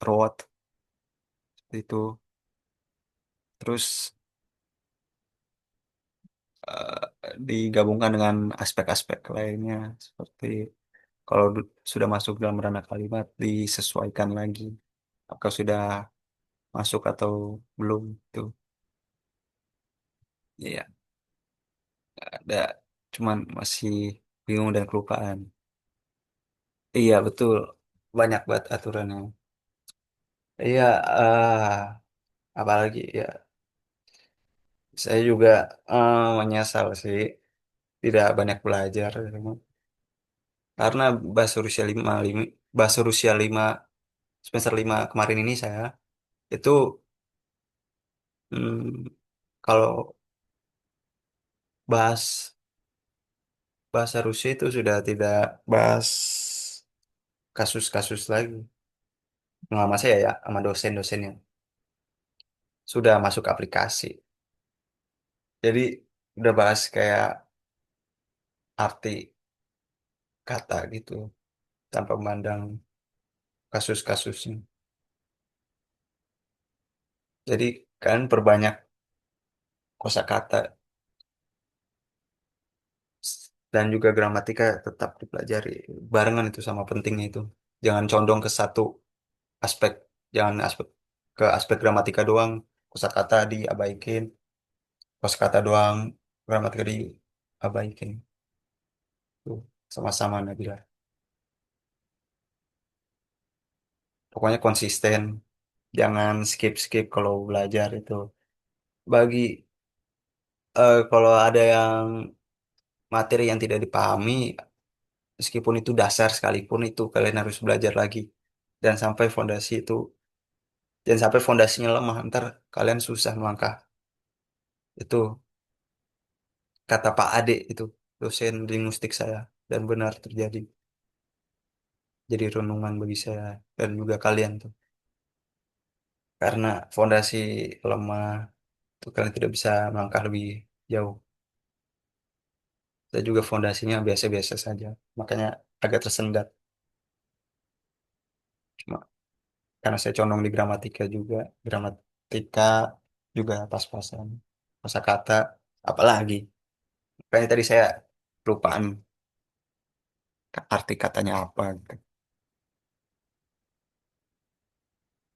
Rot, itu, terus digabungkan dengan aspek-aspek lainnya, seperti kalau sudah masuk dalam ranah kalimat, disesuaikan lagi, apakah sudah masuk atau belum, itu. Iya, ada, cuman masih bingung dan kelupaan. Iya, betul. Banyak banget aturannya. Iya, apalagi ya, saya juga menyesal sih tidak banyak belajar. Karena bahasa Rusia 5 semester 5 kemarin ini saya itu, hmm, kalau bahas bahasa Rusia itu sudah tidak bahas kasus-kasus lagi. Pengalaman saya ya sama dosen-dosennya sudah masuk aplikasi. Jadi udah bahas kayak arti kata gitu tanpa memandang kasus-kasusnya. Jadi kan perbanyak kosakata dan juga gramatika tetap dipelajari barengan itu sama pentingnya itu. Jangan condong ke satu aspek, jangan ke aspek gramatika doang, kosakata diabaikin, kosakata doang, gramatika diabaikin. Tuh, sama-sama Nabila. Pokoknya konsisten, jangan skip-skip kalau belajar itu. Bagi kalau ada yang materi yang tidak dipahami, meskipun itu dasar sekalipun itu kalian harus belajar lagi. Dan sampai fondasi itu, dan sampai fondasinya lemah, ntar kalian susah melangkah. Itu kata Pak Ade itu, dosen linguistik saya, dan benar terjadi. Jadi renungan bagi saya dan juga kalian tuh. Karena fondasi lemah, itu kalian tidak bisa melangkah lebih jauh. Saya juga fondasinya biasa-biasa saja. Makanya agak tersendat. Cuma karena saya condong di gramatika juga. Gramatika juga pas-pasan. Kosakata, apalagi. Makanya tadi saya lupaan arti katanya apa, gitu.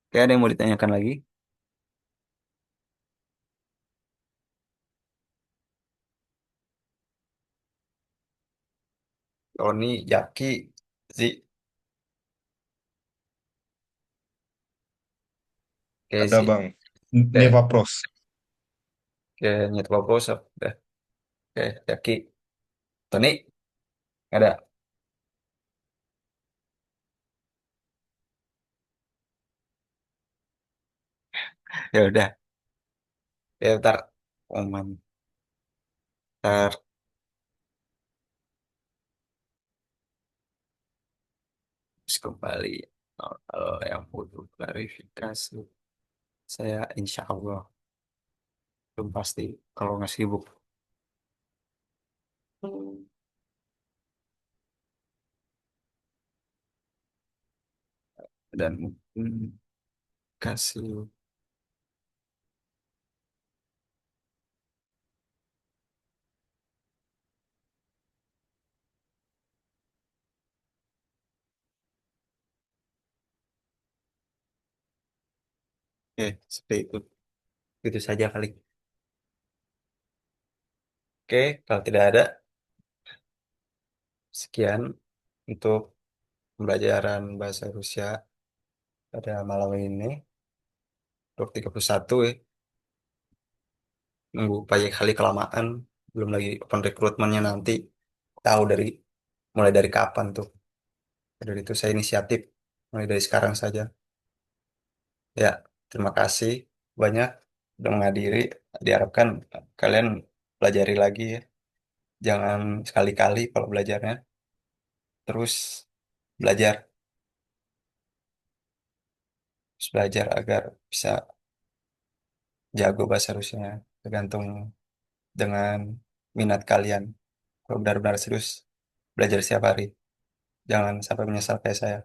Kayak ada yang mau ditanyakan lagi? Kalau ini Jaki sih, kayak Ada sih. Bang. Kayak, Neva Pros. kayak nyet proposal. Udah, kayak Jaki. Tony, ada. Ya udah. Ya ntar, Oman. Ntar terus kembali. Kalau yang butuh klarifikasi, saya insya Allah belum pasti kalau nggak sibuk. Dan mungkin kasih, seperti itu. Itu saja kali. Oke, kalau tidak ada, sekian untuk pembelajaran bahasa Rusia pada malam ini. 31 ya. Nunggu banyak kali kelamaan. Belum lagi open recruitment-nya nanti. Tahu mulai dari kapan tuh. Dari itu saya inisiatif. Mulai dari sekarang saja. Ya, terima kasih. banyak udah menghadiri, diharapkan kalian pelajari lagi ya. Jangan sekali-kali kalau belajarnya, terus belajar, terus belajar agar bisa jago bahasa Rusianya. Tergantung dengan minat kalian. Kalau benar-benar serius, belajar setiap hari. Jangan sampai menyesal kayak saya.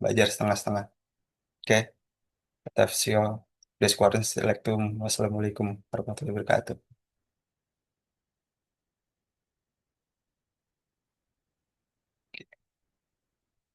Belajar setengah-setengah. Oke, kata Vsio, Desquarens Selectum. Wassalamualaikum warahmatullahi wabarakatuh.